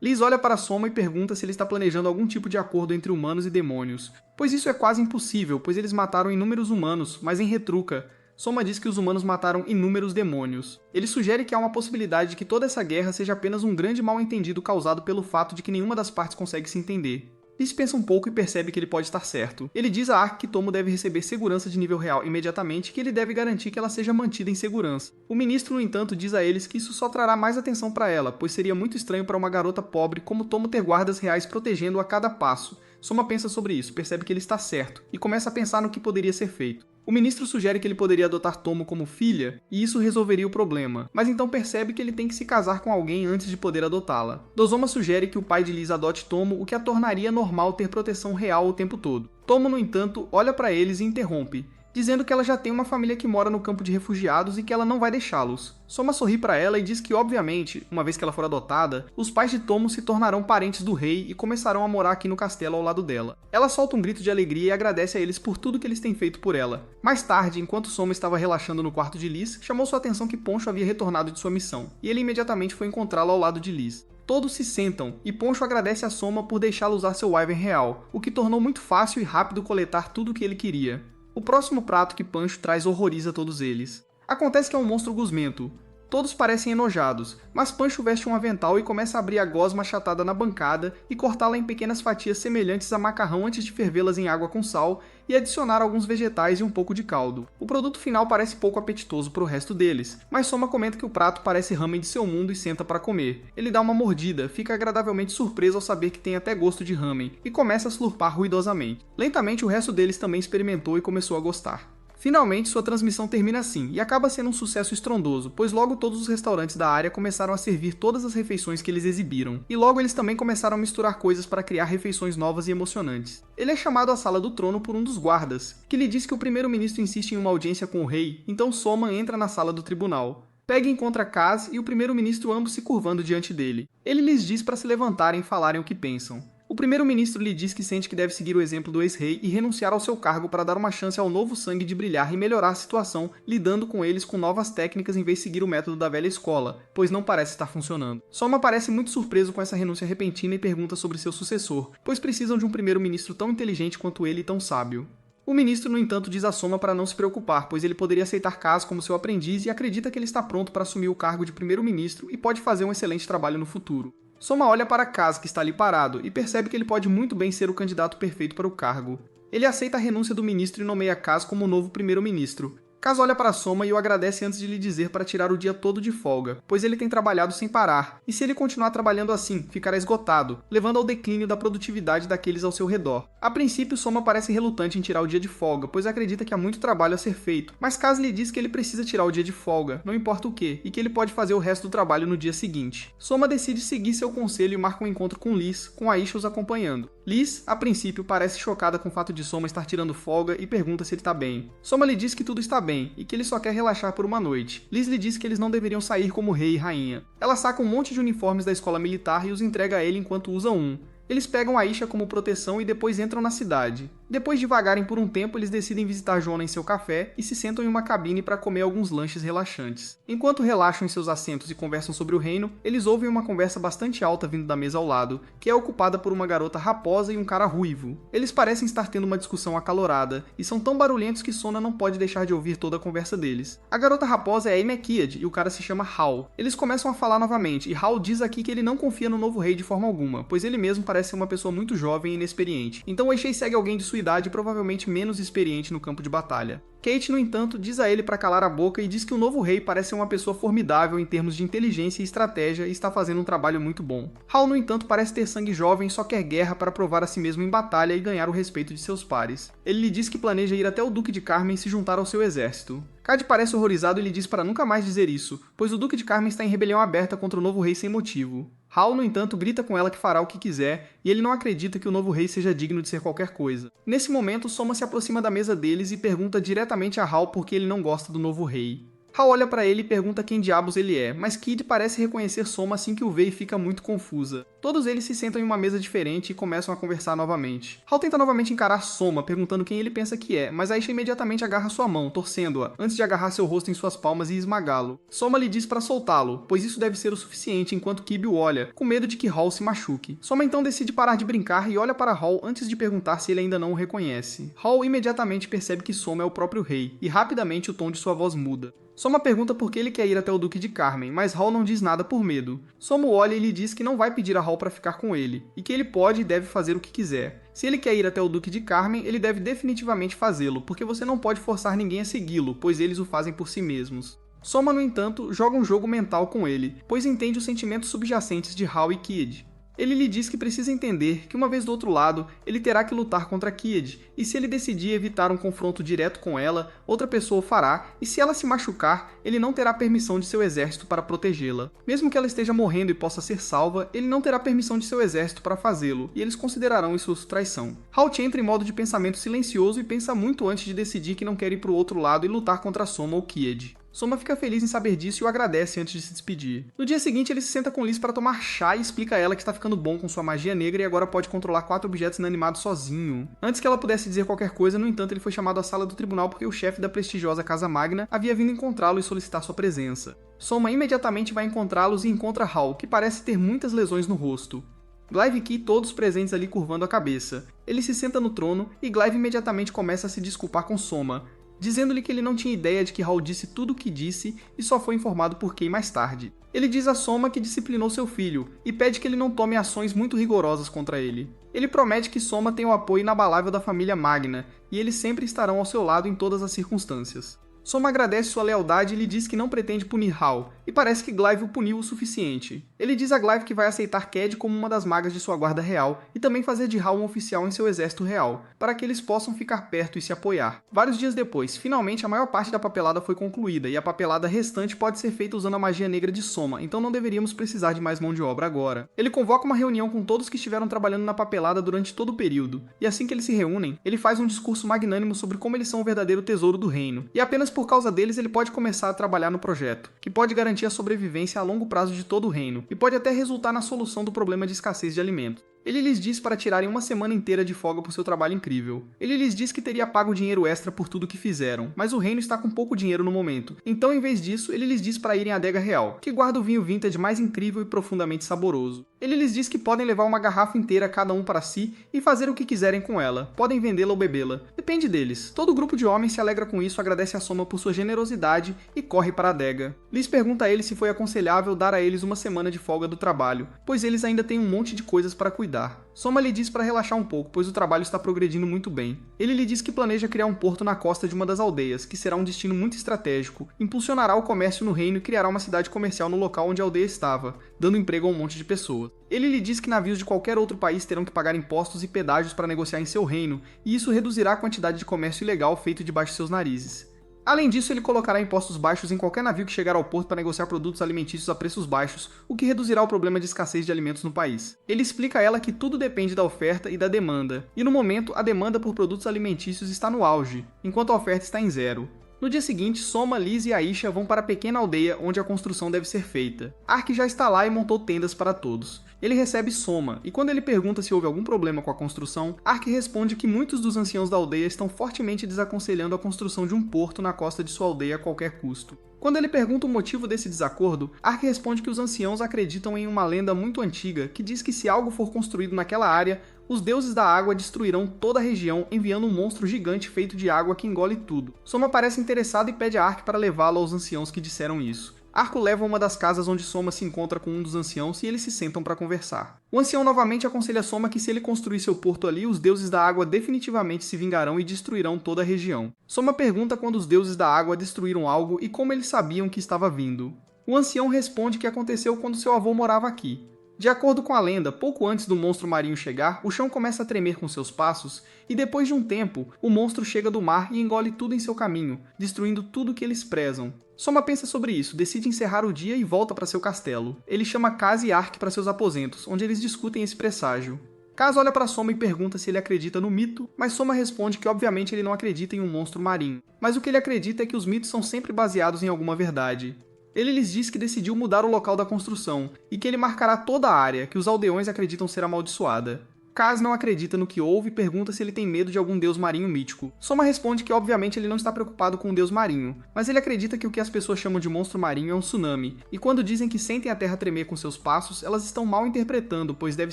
Liz olha para Soma e pergunta se ele está planejando algum tipo de acordo entre humanos e demônios, pois isso é quase impossível, pois eles mataram inúmeros humanos, mas em retruca, Soma diz que os humanos mataram inúmeros demônios. Ele sugere que há uma possibilidade de que toda essa guerra seja apenas um grande mal-entendido causado pelo fato de que nenhuma das partes consegue se entender. Liz pensa um pouco e percebe que ele pode estar certo. Ele diz a Ark que Tomo deve receber segurança de nível real imediatamente e que ele deve garantir que ela seja mantida em segurança. O ministro, no entanto, diz a eles que isso só trará mais atenção para ela, pois seria muito estranho para uma garota pobre como Tomo ter guardas reais protegendo-o a cada passo. Soma pensa sobre isso, percebe que ele está certo, e começa a pensar no que poderia ser feito. O ministro sugere que ele poderia adotar Tomo como filha, e isso resolveria o problema, mas então percebe que ele tem que se casar com alguém antes de poder adotá-la. Dozoma sugere que o pai de Liz adote Tomo, o que a tornaria normal ter proteção real o tempo todo. Tomo, no entanto, olha para eles e interrompe, dizendo que ela já tem uma família que mora no campo de refugiados e que ela não vai deixá-los. Soma sorri para ela e diz que, obviamente, uma vez que ela for adotada, os pais de Tomo se tornarão parentes do rei e começarão a morar aqui no castelo ao lado dela. Ela solta um grito de alegria e agradece a eles por tudo que eles têm feito por ela. Mais tarde, enquanto Soma estava relaxando no quarto de Liz, chamou sua atenção que Poncho havia retornado de sua missão, e ele imediatamente foi encontrá-la ao lado de Liz. Todos se sentam, e Poncho agradece a Soma por deixá-la usar seu Wyvern real, o que tornou muito fácil e rápido coletar tudo o que ele queria. O próximo prato que Pancho traz horroriza todos eles. Acontece que é um monstro gosmento. Todos parecem enojados, mas Pancho veste um avental e começa a abrir a gosma achatada na bancada e cortá-la em pequenas fatias semelhantes a macarrão antes de fervê-las em água com sal e adicionar alguns vegetais e um pouco de caldo. O produto final parece pouco apetitoso para o resto deles, mas Soma comenta que o prato parece ramen de seu mundo e senta para comer. Ele dá uma mordida, fica agradavelmente surpreso ao saber que tem até gosto de ramen e começa a slurpar ruidosamente. Lentamente o resto deles também experimentou e começou a gostar. Finalmente, sua transmissão termina assim, e acaba sendo um sucesso estrondoso, pois logo todos os restaurantes da área começaram a servir todas as refeições que eles exibiram, e logo eles também começaram a misturar coisas para criar refeições novas e emocionantes. Ele é chamado à sala do trono por um dos guardas, que lhe diz que o primeiro-ministro insiste em uma audiência com o rei, então Soma entra na sala do tribunal. Peg encontra Kaz e o primeiro-ministro ambos se curvando diante dele. Ele lhes diz para se levantarem e falarem o que pensam. O primeiro-ministro lhe diz que sente que deve seguir o exemplo do ex-rei e renunciar ao seu cargo para dar uma chance ao novo sangue de brilhar e melhorar a situação, lidando com eles com novas técnicas em vez de seguir o método da velha escola, pois não parece estar funcionando. Soma parece muito surpreso com essa renúncia repentina e pergunta sobre seu sucessor, pois precisam de um primeiro-ministro tão inteligente quanto ele e tão sábio. O ministro, no entanto, diz a Soma para não se preocupar, pois ele poderia aceitar Kaz como seu aprendiz e acredita que ele está pronto para assumir o cargo de primeiro-ministro e pode fazer um excelente trabalho no futuro. Soma olha para Kaz, que está ali parado, e percebe que ele pode muito bem ser o candidato perfeito para o cargo. Ele aceita a renúncia do ministro e nomeia Kaz como o novo primeiro-ministro. Kaz olha para Soma e o agradece antes de lhe dizer para tirar o dia todo de folga, pois ele tem trabalhado sem parar, e se ele continuar trabalhando assim, ficará esgotado, levando ao declínio da produtividade daqueles ao seu redor. A princípio, Soma parece relutante em tirar o dia de folga, pois acredita que há muito trabalho a ser feito, mas Kaz lhe diz que ele precisa tirar o dia de folga, não importa o que, e que ele pode fazer o resto do trabalho no dia seguinte. Soma decide seguir seu conselho e marca um encontro com Liz, com Aisha os acompanhando. Liz, a princípio, parece chocada com o fato de Soma estar tirando folga e pergunta se ele está bem. Soma lhe diz que tudo está bem, e que ele só quer relaxar por uma noite. Liz lhe diz que eles não deveriam sair como rei e rainha. Ela saca um monte de uniformes da escola militar e os entrega a ele enquanto usa um. Eles pegam Aisha como proteção e depois entram na cidade. Depois de vagarem por um tempo, eles decidem visitar Jona em seu café e se sentam em uma cabine para comer alguns lanches relaxantes. Enquanto relaxam em seus assentos e conversam sobre o reino, eles ouvem uma conversa bastante alta vindo da mesa ao lado, que é ocupada por uma garota raposa e um cara ruivo. Eles parecem estar tendo uma discussão acalorada, e são tão barulhentos que Sona não pode deixar de ouvir toda a conversa deles. A garota raposa é Amy Akiad e o cara se chama Hal. Eles começam a falar novamente, e Hal diz aqui que ele não confia no novo rei de forma alguma, pois ele mesmo parece ser uma pessoa muito jovem e inexperiente. Então o Eishei segue alguém de sua idade e provavelmente menos experiente no campo de batalha. Kate, no entanto, diz a ele para calar a boca e diz que o novo rei parece ser uma pessoa formidável em termos de inteligência e estratégia e está fazendo um trabalho muito bom. Hal, no entanto, parece ter sangue jovem e só quer guerra para provar a si mesmo em batalha e ganhar o respeito de seus pares. Ele lhe diz que planeja ir até o Duque de Carmen e se juntar ao seu exército. Cad parece horrorizado e lhe diz para nunca mais dizer isso, pois o Duque de Carmen está em rebelião aberta contra o novo rei sem motivo. Hal, no entanto, grita com ela que fará o que quiser, e ele não acredita que o novo rei seja digno de ser qualquer coisa. Nesse momento, Soma se aproxima da mesa deles e pergunta diretamente a Hal por que ele não gosta do novo rei. Hal olha para ele e pergunta quem diabos ele é, mas Kid parece reconhecer Soma assim que o vê e fica muito confusa. Todos eles se sentam em uma mesa diferente e começam a conversar novamente. Hal tenta novamente encarar Soma, perguntando quem ele pensa que é, mas Aisha imediatamente agarra sua mão, torcendo-a, antes de agarrar seu rosto em suas palmas e esmagá-lo. Soma lhe diz para soltá-lo, pois isso deve ser o suficiente enquanto Kib o olha, com medo de que Hal se machuque. Soma então decide parar de brincar e olha para Hal antes de perguntar se ele ainda não o reconhece. Hal imediatamente percebe que Soma é o próprio rei, e rapidamente o tom de sua voz muda. Soma pergunta por que ele quer ir até o Duque de Carmen, mas Hal não diz nada por medo. Soma olha e lhe diz que não vai pedir a Hal para ficar com ele, e que ele pode e deve fazer o que quiser. Se ele quer ir até o Duque de Carmen, ele deve definitivamente fazê-lo, porque você não pode forçar ninguém a segui-lo, pois eles o fazem por si mesmos. Soma, no entanto, joga um jogo mental com ele, pois entende os sentimentos subjacentes de Hal e Kid. Ele lhe diz que precisa entender que uma vez do outro lado, ele terá que lutar contra Kid, e se ele decidir evitar um confronto direto com ela, outra pessoa o fará, e se ela se machucar, ele não terá permissão de seu exército para protegê-la. Mesmo que ela esteja morrendo e possa ser salva, ele não terá permissão de seu exército para fazê-lo, e eles considerarão isso traição. Halt entra em modo de pensamento silencioso e pensa muito antes de decidir que não quer ir para o outro lado e lutar contra Soma ou Kid. Soma fica feliz em saber disso e o agradece antes de se despedir. No dia seguinte, ele se senta com Liz para tomar chá e explica a ela que está ficando bom com sua magia negra e agora pode controlar 4 objetos inanimados sozinho. Antes que ela pudesse dizer qualquer coisa, no entanto, ele foi chamado à sala do tribunal porque o chefe da prestigiosa Casa Magna havia vindo encontrá-lo e solicitar sua presença. Soma imediatamente vai encontrá-los e encontra Hal, que parece ter muitas lesões no rosto. Clive e Ki todos presentes ali curvando a cabeça. Ele se senta no trono e Clive imediatamente começa a se desculpar com Soma, dizendo-lhe que ele não tinha ideia de que Hall disse tudo o que disse e só foi informado por Kei mais tarde. Ele diz a Soma que disciplinou seu filho e pede que ele não tome ações muito rigorosas contra ele. Ele promete que Soma tem o apoio inabalável da família Magna e eles sempre estarão ao seu lado em todas as circunstâncias. Soma agradece sua lealdade e lhe diz que não pretende punir Hall, e parece que Clive o puniu o suficiente. Ele diz a Clive que vai aceitar Cad como uma das magas de sua guarda real e também fazer de Hall um oficial em seu exército real, para que eles possam ficar perto e se apoiar. Vários dias depois, finalmente a maior parte da papelada foi concluída, e a papelada restante pode ser feita usando a magia negra de Soma, então não deveríamos precisar de mais mão de obra agora. Ele convoca uma reunião com todos que estiveram trabalhando na papelada durante todo o período, e assim que eles se reúnem, ele faz um discurso magnânimo sobre como eles são o verdadeiro tesouro do reino, e apenas por causa deles ele pode começar a trabalhar no projeto, que pode garantir a sobrevivência a longo prazo de todo o reino, e pode até resultar na solução do problema de escassez de alimentos. Ele lhes diz para tirarem uma semana inteira de folga por seu trabalho incrível. Ele lhes diz que teria pago dinheiro extra por tudo que fizeram, mas o reino está com pouco dinheiro no momento. Então, em vez disso, ele lhes diz para irem à adega real, que guarda o vinho vintage mais incrível e profundamente saboroso. Ele lhes diz que podem levar uma garrafa inteira cada um para si e fazer o que quiserem com ela. Podem vendê-la ou bebê-la. Depende deles. Todo grupo de homens se alegra com isso, agradece a Soma por sua generosidade e corre para a adega. Liz pergunta a ele se foi aconselhável dar a eles uma semana de folga do trabalho, pois eles ainda têm um monte de coisas para cuidar. Soma lhe diz para relaxar um pouco, pois o trabalho está progredindo muito bem. Ele lhe diz que planeja criar um porto na costa de uma das aldeias, que será um destino muito estratégico, impulsionará o comércio no reino e criará uma cidade comercial no local onde a aldeia estava, dando emprego a um monte de pessoas. Ele lhe diz que navios de qualquer outro país terão que pagar impostos e pedágios para negociar em seu reino, e isso reduzirá a quantidade de comércio ilegal feito debaixo de seus narizes. Além disso, ele colocará impostos baixos em qualquer navio que chegar ao porto para negociar produtos alimentícios a preços baixos, o que reduzirá o problema de escassez de alimentos no país. Ele explica a ela que tudo depende da oferta e da demanda, e no momento a demanda por produtos alimentícios está no auge, enquanto a oferta está em zero. No dia seguinte, Soma, Liz e Aisha vão para a pequena aldeia onde a construção deve ser feita. Ark já está lá e montou tendas para todos. Ele recebe Soma, e quando ele pergunta se houve algum problema com a construção, Ark responde que muitos dos anciãos da aldeia estão fortemente desaconselhando a construção de um porto na costa de sua aldeia a qualquer custo. Quando ele pergunta o motivo desse desacordo, Ark responde que os anciãos acreditam em uma lenda muito antiga que diz que se algo for construído naquela área, os deuses da água destruirão toda a região, enviando um monstro gigante feito de água que engole tudo. Soma parece interessado e pede a Ark para levá-lo aos anciãos que disseram isso. Ark leva a uma das casas onde Soma se encontra com um dos anciãos e eles se sentam para conversar. O ancião novamente aconselha Soma que se ele construir seu porto ali, os deuses da água definitivamente se vingarão e destruirão toda a região. Soma pergunta quando os deuses da água destruíram algo e como eles sabiam que estava vindo. O ancião responde que aconteceu quando seu avô morava aqui. De acordo com a lenda, pouco antes do monstro marinho chegar, o chão começa a tremer com seus passos, e depois de um tempo, o monstro chega do mar e engole tudo em seu caminho, destruindo tudo que eles prezam. Soma pensa sobre isso, decide encerrar o dia e volta para seu castelo. Ele chama Kaz e Ark para seus aposentos, onde eles discutem esse presságio. Kaz olha para Soma e pergunta se ele acredita no mito, mas Soma responde que obviamente ele não acredita em um monstro marinho, mas o que ele acredita é que os mitos são sempre baseados em alguma verdade. Ele lhes diz que decidiu mudar o local da construção, e que ele marcará toda a área que os aldeões acreditam ser amaldiçoada. Kaz não acredita no que houve e pergunta se ele tem medo de algum deus marinho mítico. Soma responde que obviamente ele não está preocupado com um deus marinho, mas ele acredita que o que as pessoas chamam de monstro marinho é um tsunami, e quando dizem que sentem a terra tremer com seus passos, elas estão mal interpretando, pois deve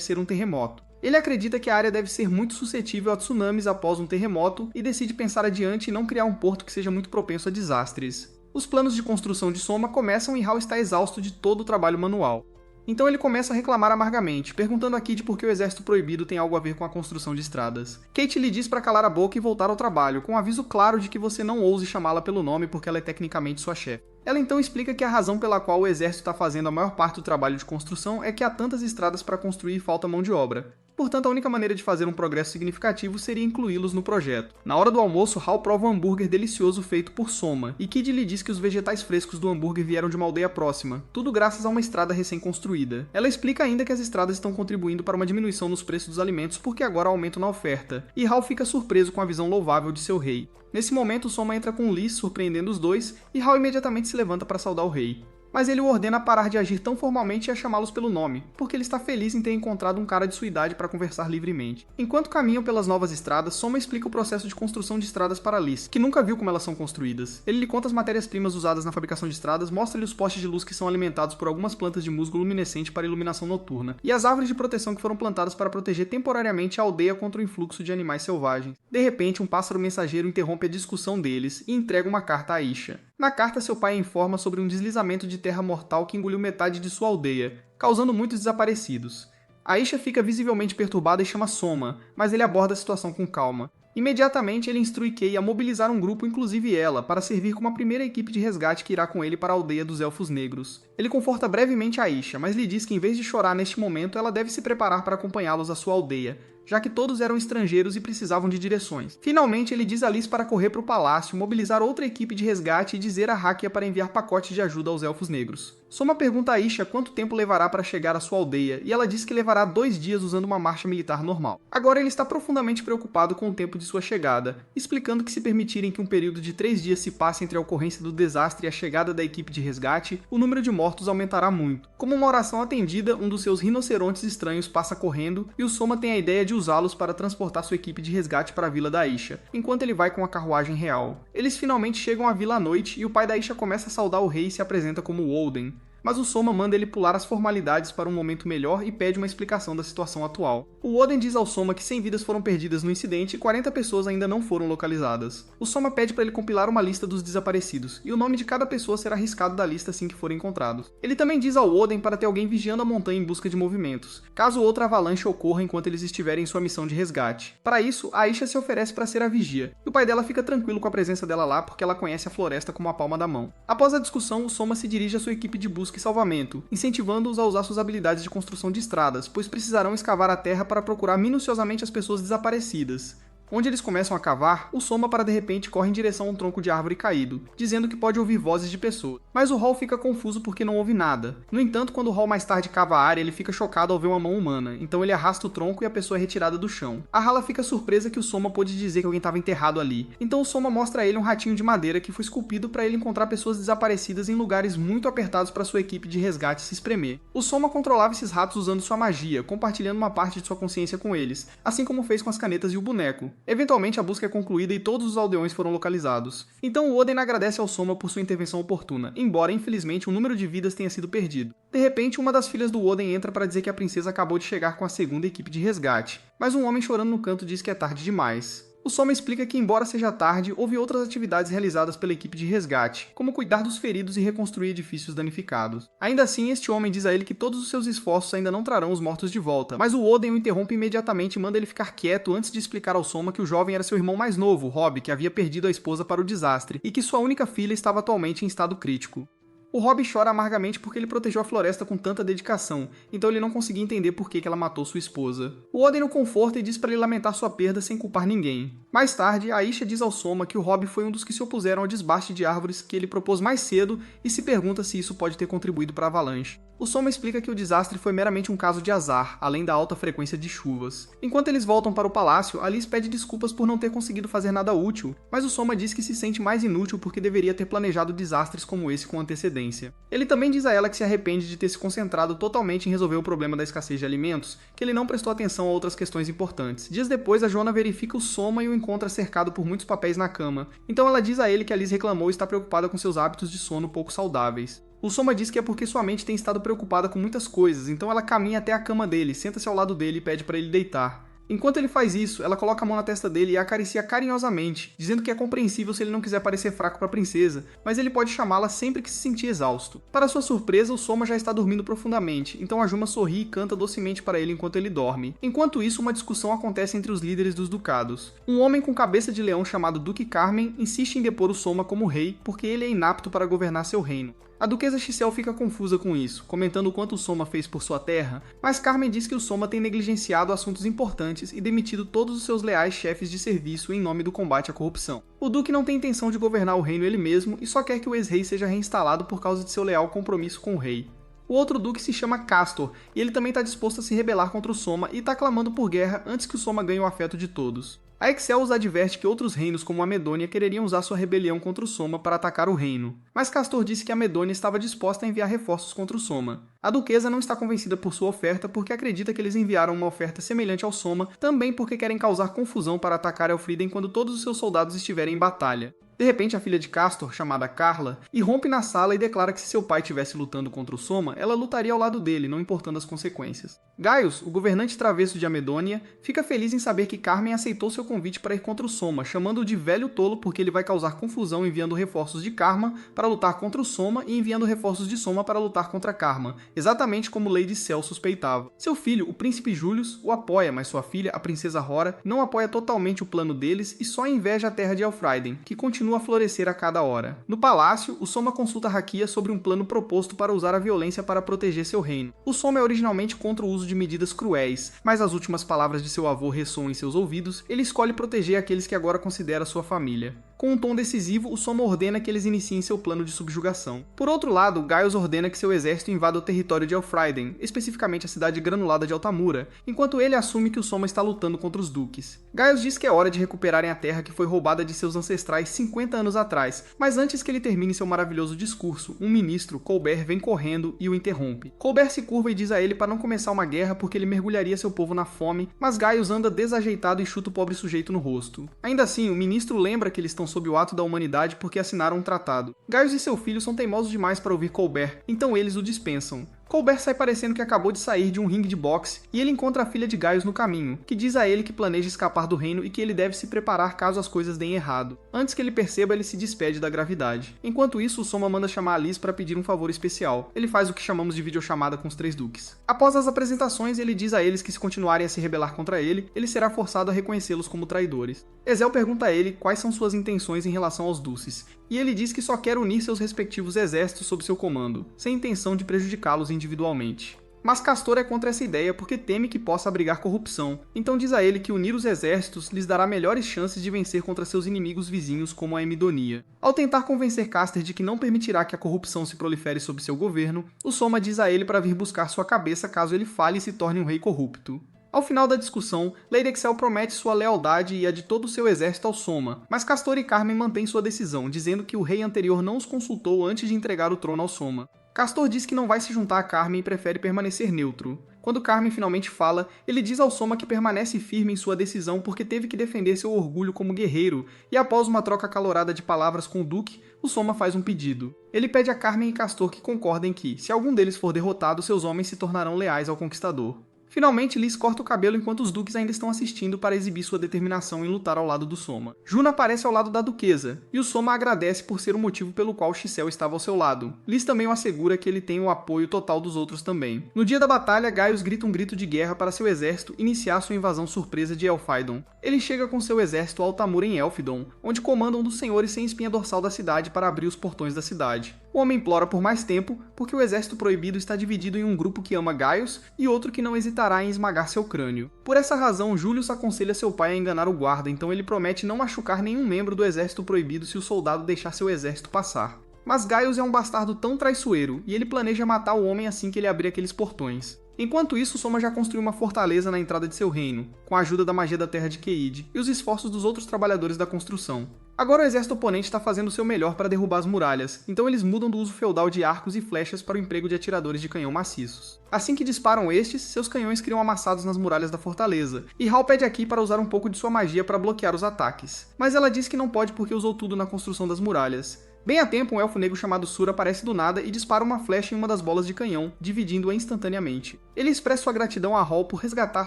ser um terremoto. Ele acredita que a área deve ser muito suscetível a tsunamis após um terremoto e decide pensar adiante e não criar um porto que seja muito propenso a desastres. Os planos de construção de Soma começam e Hall está exausto de todo o trabalho manual. Então ele começa a reclamar amargamente, perguntando a Kid por que o exército proibido tem algo a ver com a construção de estradas. Kate lhe diz para calar a boca e voltar ao trabalho, com um aviso claro de que você não ouse chamá-la pelo nome porque ela é tecnicamente sua chefe. Ela então explica que a razão pela qual o exército está fazendo a maior parte do trabalho de construção é que há tantas estradas para construir e falta mão de obra. Portanto, a única maneira de fazer um progresso significativo seria incluí-los no projeto. Na hora do almoço, Hall prova um hambúrguer delicioso feito por Soma, e Kid lhe diz que os vegetais frescos do hambúrguer vieram de uma aldeia próxima, tudo graças a uma estrada recém-construída. Ela explica ainda que as estradas estão contribuindo para uma diminuição nos preços dos alimentos porque agora há aumento na oferta, e Hall fica surpreso com a visão louvável de seu rei. Nesse momento, Soma entra com Liz, surpreendendo os dois, e Hall imediatamente se levanta para saudar o rei. mas ele o ordena a parar de agir tão formalmente e a chamá-los pelo nome, porque ele está feliz em ter encontrado um cara de sua idade para conversar livremente. Enquanto caminham pelas novas estradas, Soma explica o processo de construção de estradas para Liz, que nunca viu como elas são construídas. Ele lhe conta as matérias-primas usadas na fabricação de estradas, mostra-lhe os postes de luz que são alimentados por algumas plantas de musgo luminescente para iluminação noturna, e as árvores de proteção que foram plantadas para proteger temporariamente a aldeia contra o influxo de animais selvagens. De repente, um pássaro mensageiro interrompe a discussão deles e entrega uma carta a Aisha. Na carta, seu pai informa sobre um deslizamento de terra mortal que engoliu metade de sua aldeia, causando muitos desaparecidos. Aisha fica visivelmente perturbada e chama Soma, mas ele aborda a situação com calma. Imediatamente, ele instrui Kay a mobilizar um grupo, inclusive ela, para servir como a primeira equipe de resgate que irá com ele para a aldeia dos Elfos Negros. Ele conforta brevemente Aisha, mas lhe diz que em vez de chorar neste momento, ela deve se preparar para acompanhá-los à sua aldeia, já que todos eram estrangeiros e precisavam de direções. Finalmente, ele diz a Liz para correr para o palácio, mobilizar outra equipe de resgate e dizer a Hakia para enviar pacotes de ajuda aos Elfos Negros. Soma pergunta a Aisha quanto tempo levará para chegar à sua aldeia, e ela diz que levará 2 dias usando uma marcha militar normal. Agora ele está profundamente preocupado com o tempo de sua chegada, explicando que se permitirem que um período de 3 dias se passe entre a ocorrência do desastre e a chegada da equipe de resgate, o número de mortos aumentará muito. Como uma oração atendida, um dos seus rinocerontes estranhos passa correndo, e o Soma tem a ideia de usá-los para transportar sua equipe de resgate para a vila da Aisha, enquanto ele vai com a carruagem real. Eles finalmente chegam à vila à noite, e o pai da Aisha começa a saudar o rei e se apresenta como Woden. Mas o Soma manda ele pular as formalidades para um momento melhor e pede uma explicação da situação atual. O Oden diz ao Soma que 100 vidas foram perdidas no incidente e 40 pessoas ainda não foram localizadas. O Soma pede para ele compilar uma lista dos desaparecidos, e o nome de cada pessoa será riscado da lista assim que forem encontrados. Ele também diz ao Oden para ter alguém vigiando a montanha em busca de movimentos, caso outra avalanche ocorra enquanto eles estiverem em sua missão de resgate. Para isso, a Aisha se oferece para ser a vigia, e o pai dela fica tranquilo com a presença dela lá porque ela conhece a floresta como a palma da mão. Após a discussão, o Soma se dirige à sua equipe de busca e salvamento, incentivando-os a usar suas habilidades de construção de estradas, pois precisarão escavar a terra para procurar minuciosamente as pessoas desaparecidas. Onde eles começam a cavar, o Soma de repente corre em direção a um tronco de árvore caído, dizendo que pode ouvir vozes de pessoas. Mas o Hall fica confuso porque não ouve nada. No entanto, quando o Hall mais tarde cava a área, ele fica chocado ao ver uma mão humana, então ele arrasta o tronco e a pessoa é retirada do chão. A Hala fica surpresa que o Soma pôde dizer que alguém estava enterrado ali, então o Soma mostra a ele um ratinho de madeira que foi esculpido para ele encontrar pessoas desaparecidas em lugares muito apertados para sua equipe de resgate se espremer. O Soma controlava esses ratos usando sua magia, compartilhando uma parte de sua consciência com eles, assim como fez com as canetas e o boneco. Eventualmente a busca é concluída e todos os aldeões foram localizados. Então o Oden agradece ao Soma por sua intervenção oportuna, embora infelizmente um número de vidas tenha sido perdido. De repente, uma das filhas do Oden entra para dizer que a princesa acabou de chegar com a segunda equipe de resgate, mas um homem chorando no canto diz que é tarde demais. O Soma explica que, embora seja tarde, houve outras atividades realizadas pela equipe de resgate, como cuidar dos feridos e reconstruir edifícios danificados. Ainda assim, este homem diz a ele que todos os seus esforços ainda não trarão os mortos de volta, mas o Oden o interrompe imediatamente e manda ele ficar quieto antes de explicar ao Soma que o jovem era seu irmão mais novo, Robb, que havia perdido a esposa para o desastre, e que sua única filha estava atualmente em estado crítico. O Robb chora amargamente porque ele protegeu a floresta com tanta dedicação, então ele não conseguia entender por que ela matou sua esposa. O Oden o conforta e diz para ele lamentar sua perda sem culpar ninguém. Mais tarde, a Aisha diz ao Soma que o Robb foi um dos que se opuseram ao desbaste de árvores que ele propôs mais cedo e se pergunta se isso pode ter contribuído para a avalanche. O Soma explica que o desastre foi meramente um caso de azar, além da alta frequência de chuvas. Enquanto eles voltam para o palácio, a Liz pede desculpas por não ter conseguido fazer nada útil, mas o Soma diz que se sente mais inútil porque deveria ter planejado desastres como esse com antecedência. Ele também diz a ela que se arrepende de ter se concentrado totalmente em resolver o problema da escassez de alimentos, que ele não prestou atenção a outras questões importantes. Dias depois, a Joana verifica o Soma e o encontra cercado por muitos papéis na cama, então ela diz a ele que a Liz reclamou e está preocupada com seus hábitos de sono pouco saudáveis. O Soma diz que é porque sua mente tem estado preocupada com muitas coisas, então ela caminha até a cama dele, senta-se ao lado dele e pede para ele deitar. Enquanto ele faz isso, ela coloca a mão na testa dele e a acaricia carinhosamente, dizendo que é compreensível se ele não quiser parecer fraco para a princesa, mas ele pode chamá-la sempre que se sentir exausto. Para sua surpresa, o Soma já está dormindo profundamente, então a Juma sorri e canta docemente para ele enquanto ele dorme. Enquanto isso, uma discussão acontece entre os líderes dos ducados. Um homem com cabeça de leão chamado Duque Carmen insiste em depor o Soma como rei porque ele é inapto para governar seu reino. A duquesa Xicel fica confusa com isso, comentando o quanto o Soma fez por sua terra, mas Carmen diz que o Soma tem negligenciado assuntos importantes e demitido todos os seus leais chefes de serviço em nome do combate à corrupção. O duque não tem intenção de governar o reino ele mesmo e só quer que o ex-rei seja reinstalado por causa de seu leal compromisso com o rei. O outro duque se chama Castor, e ele também está disposto a se rebelar contra o Soma e está clamando por guerra antes que o Soma ganhe o afeto de todos. A Excel os adverte que outros reinos como a Medônia quereriam usar sua rebelião contra o Soma para atacar o reino, mas Castor disse que a Medônia estava disposta a enviar reforços contra o Soma. A duquesa não está convencida por sua oferta porque acredita que eles enviaram uma oferta semelhante ao Soma, também porque querem causar confusão para atacar Elfriden quando todos os seus soldados estiverem em batalha. De repente, a filha de Castor, chamada Carla, irrompe na sala e declara que se seu pai estivesse lutando contra o Soma, ela lutaria ao lado dele, não importando as consequências. Gaius, o governante travesso de Amedônia, fica feliz em saber que Carmen aceitou seu convite para ir contra o Soma, chamando-o de velho tolo porque ele vai causar confusão enviando reforços de Karma para lutar contra o Soma e enviando reforços de Soma para lutar contra Karma, exatamente como Lady Cel suspeitava. Seu filho, o príncipe Julius, o apoia, mas sua filha, a princesa Rora, não apoia totalmente o plano deles e só inveja a terra de Elfriden, que continua a florescer a cada hora. No palácio, o Soma consulta Hakia sobre um plano proposto para usar a violência para proteger seu reino. O Soma é originalmente contra o uso de medidas cruéis, mas as últimas palavras de seu avô ressoam em seus ouvidos, ele escolhe proteger aqueles que agora considera sua família. Com um tom decisivo, o Soma ordena que eles iniciem seu plano de subjugação. Por outro lado, Gaius ordena que seu exército invada o território de Elfriden, especificamente a cidade granulada de Altamura, enquanto ele assume que o Soma está lutando contra os duques. Gaius diz que é hora de recuperarem a terra que foi roubada de seus ancestrais 50 anos atrás, mas antes que ele termine seu maravilhoso discurso, um ministro, Colbert, vem correndo e o interrompe. Colbert se curva e diz a ele para não começar uma guerra porque ele mergulharia seu povo na fome, mas Gaius anda desajeitado e chuta o pobre sujeito no rosto. Ainda assim, o ministro lembra que eles estão sob o ato da humanidade porque assinaram um tratado. Gaius e seu filho são teimosos demais para ouvir Colbert, então eles o dispensam. Colbert sai parecendo que acabou de sair de um ringue de boxe e ele encontra a filha de Gaius no caminho, que diz a ele que planeja escapar do reino e que ele deve se preparar caso as coisas deem errado. Antes que ele perceba, ele se despede da gravidade. Enquanto isso, o Soma manda chamar a Liz para pedir um favor especial. Ele faz o que chamamos de videochamada com os 3 duques. Após as apresentações, ele diz a eles que se continuarem a se rebelar contra ele, ele será forçado a reconhecê-los como traidores. Ezel pergunta a ele quais são suas intenções em relação aos Dulces, e ele diz que só quer unir seus respectivos exércitos sob seu comando, sem intenção de prejudicá-los individualmente. Mas Castor é contra essa ideia porque teme que possa abrigar corrupção, então diz a ele que unir os exércitos lhes dará melhores chances de vencer contra seus inimigos vizinhos como a Emidonia. Ao tentar convencer Caster de que não permitirá que a corrupção se prolifere sob seu governo, o Soma diz a ele para vir buscar sua cabeça caso ele falhe e se torne um rei corrupto. Ao final da discussão, Lady Excel promete sua lealdade e a de todo o seu exército ao Soma, mas Castor e Carmen mantêm sua decisão, dizendo que o rei anterior não os consultou antes de entregar o trono ao Soma. Castor diz que não vai se juntar a Carmen e prefere permanecer neutro. Quando Carmen finalmente fala, ele diz ao Soma que permanece firme em sua decisão porque teve que defender seu orgulho como guerreiro, e após uma troca acalorada de palavras com o Duque, o Soma faz um pedido. Ele pede a Carmen e Castor que concordem que, se algum deles for derrotado, seus homens se tornarão leais ao conquistador. Finalmente, Liz corta o cabelo enquanto os duques ainda estão assistindo para exibir sua determinação em lutar ao lado do Soma. Juna aparece ao lado da duquesa, e o Soma agradece por ser o motivo pelo qual Xicel estava ao seu lado. Liz também o assegura que ele tem o apoio total dos outros também. No dia da batalha, Gaius grita um grito de guerra para seu exército iniciar sua invasão surpresa de Elfidon. Ele chega com seu exército a Altamura em Elfidon, onde comanda um dos senhores sem espinha dorsal da cidade para abrir os portões da cidade. O homem implora por mais tempo, porque o exército proibido está dividido em um grupo que ama Gaius e outro que não hesitará em esmagar seu crânio. Por essa razão, Julius aconselha seu pai a enganar o guarda, então ele promete não machucar nenhum membro do exército proibido se o soldado deixar seu exército passar. Mas Gaius é um bastardo tão traiçoeiro, e ele planeja matar o homem assim que ele abrir aqueles portões. Enquanto isso, Soma já construiu uma fortaleza na entrada de seu reino, com a ajuda da magia da terra de Keid e os esforços dos outros trabalhadores da construção. Agora o exército oponente está fazendo o seu melhor para derrubar as muralhas, então eles mudam do uso feudal de arcos e flechas para o emprego de atiradores de canhão maciços. Assim que disparam estes, seus canhões criam amassados nas muralhas da fortaleza, e Hal pede aqui para usar um pouco de sua magia para bloquear os ataques. Mas ela diz que não pode porque usou tudo na construção das muralhas. Bem a tempo, um elfo negro chamado Sur aparece do nada e dispara uma flecha em uma das bolas de canhão, dividindo-a instantaneamente. Ele expressa sua gratidão a Hal por resgatar